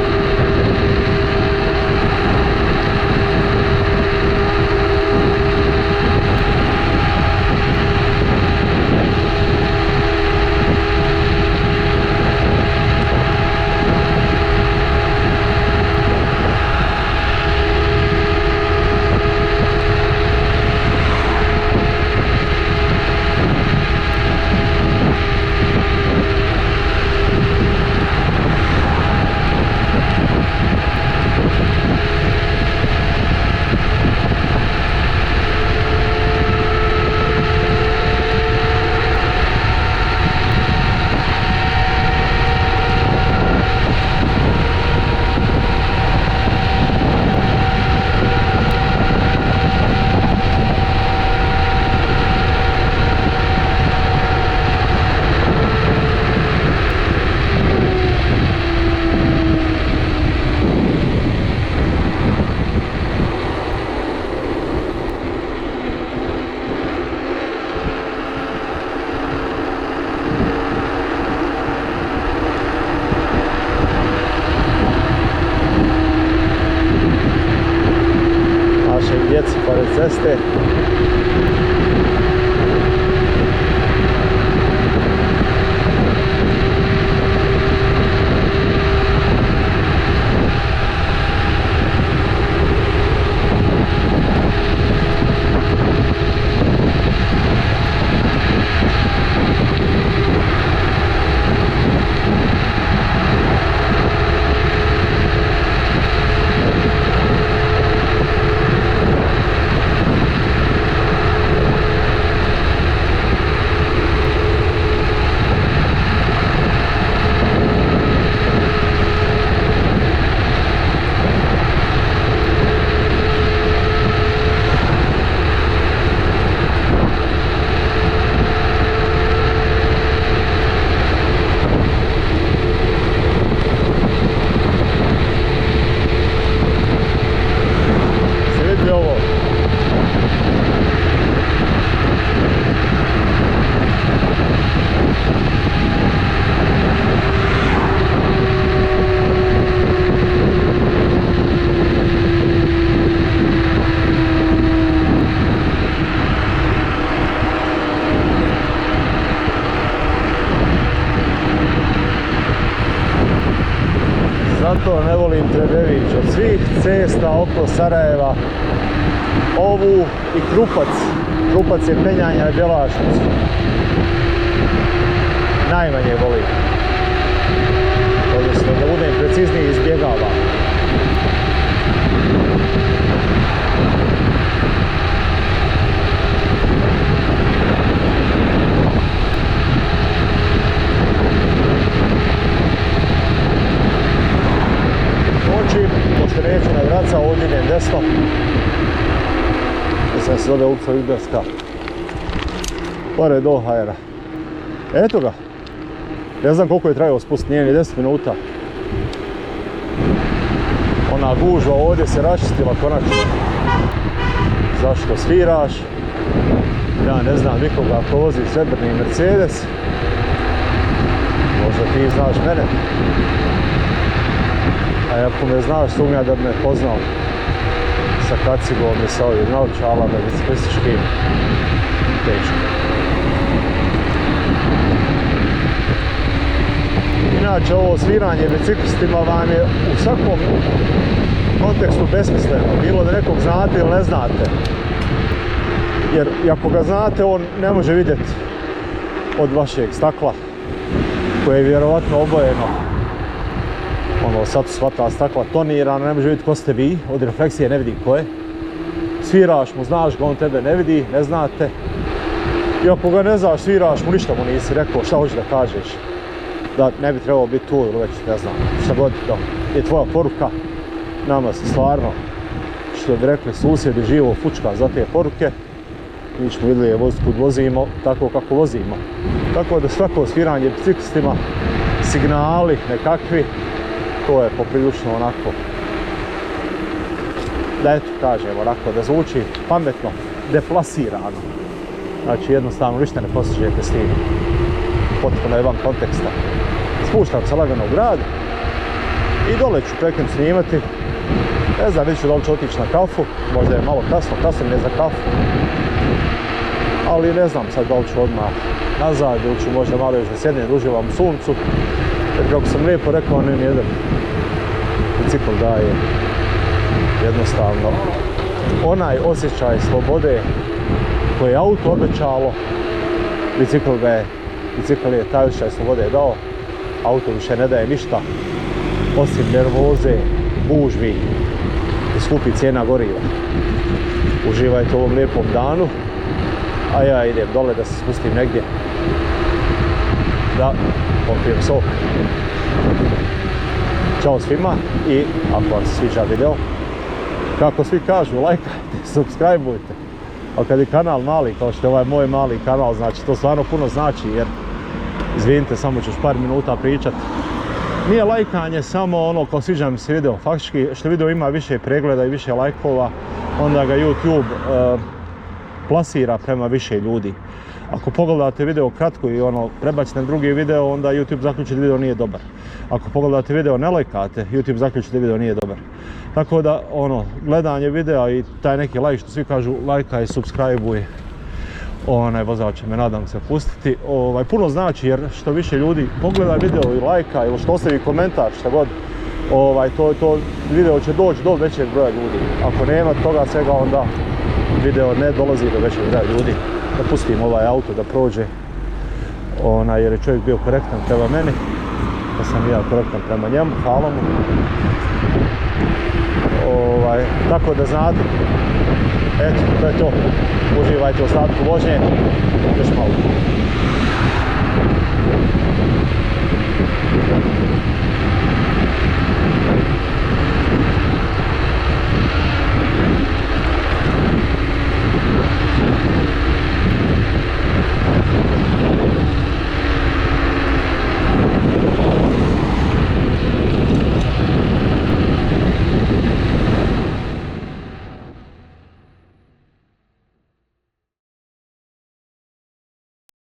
ceste. pogotovo ne volim Trebević. Od svih cesta oko Sarajeva, ovu i Krupac. Krupac je penjanja na Bjelašnicu. Najmanje volim. Odnosno, da budem precizniji, izbjegavam. Pošto neću na Graca, ovdje idem desno. Mislim da se zove ulica Ljubljanska. Pored OHR-a. Eto ga. Ne znam koliko je trajao spust, nije ni 10 minuta. Ona gužva ovdje se raščistila konačno. Zašto sviraš? Ja ne znam nikoga ko vozi srebrni Mercedes. Možda ti znaš mene. A ako me znaš, sumnja da bi me poznao sa kacigom i sa ovim naočalama biciklističkim. Teško. Inače, ovo sviranje biciklistima vam je u svakom kontekstu besmisleno. Bilo da nekog znate ili ne znate. Jer ako ga znate, on ne može vidjeti od vašeg stakla, koje je vjerovatno obojeno. Ono, sad su sva ta stakla tonirana, ne može vidjeti ko ste vi, od refleksije ne vidi ko je. Sviraš mu, znaš ga, on tebe ne vidi, ne znate. I ako ga ne znaš, sviraš mu, ništa mu nisi rekao, šta hoćeš da kažeš. Da ne bi trebalo biti tu ili već, ne znam, šta god to je tvoja poruka. Nama se stvarno, što bi rekli susjedi, živo fučka za te poruke. Mi ćemo vidjeli je voziti kud vozimo, tako kako vozimo. Tako da svako sviranje biciklistima, signali nekakvi, to je poprilično onako, da eto kažem onako, da zvuči pametno, deplasirano. Znači jednostavno ništa ne postižete s tim, potpuno je van konteksta. Spuštam se lagano u grad i dole ću prekinuti snimati. Ne znam, vidjet ću da li ću otići na kafu, možda je malo kasno mi je za kafu. Ali ne znam sad da li ću odmah nazad ili ću možda malo još da sjednem, da uživam u suncu. Jer kako sam lijepo rekao, ne jedan bicikl daje jednostavno onaj osjećaj slobode koji je auto obećalo, bicikl je taj osjećaj slobode dao, auto više ne daje ništa osim nervoze, gužvi i skupi cijena goriva. Uživajte u ovom lijepom danu, a ja idem dole da se spustim negdje da popijem sok. Ćao svima i ako vam se sviđa video, kako svi kažu, lajkajte, subscribeujte. A kad je kanal mali, kao što je ovaj moj mali kanal, znači to stvarno puno znači, jer izvinite, samo ću još par minuta pričat. Nije lajkanje samo ono kao sviđa mi se video, faktički što video ima više pregleda i više lajkova, onda ga YouTube plasira prema više ljudi. Ako pogledate video kratko i ono prebacite na drugi video, onda YouTube zaključi da video nije dobar. Ako pogledate video ne lajkate, YouTube zaključi da video nije dobar. Tako da ono, gledanje videa i taj neki like što svi kažu lajkaj, subscribe-uj, vozač će me nadam se pustiti. Puno znači jer što više ljudi pogleda video i lajka ili što ostavi komentar, šta god, to video će doći do većeg broja ljudi. Ako nema toga svega, onda video ne dolazi do većeg broja ljudi. Da pustim ovaj auto da prođe, jer je čovjek bio korektan prema meni, da sam ja korektan prema njemu, hvala mu. Tako da znate, eto, to je to. Uživajte u ostatku vožnje, još malo.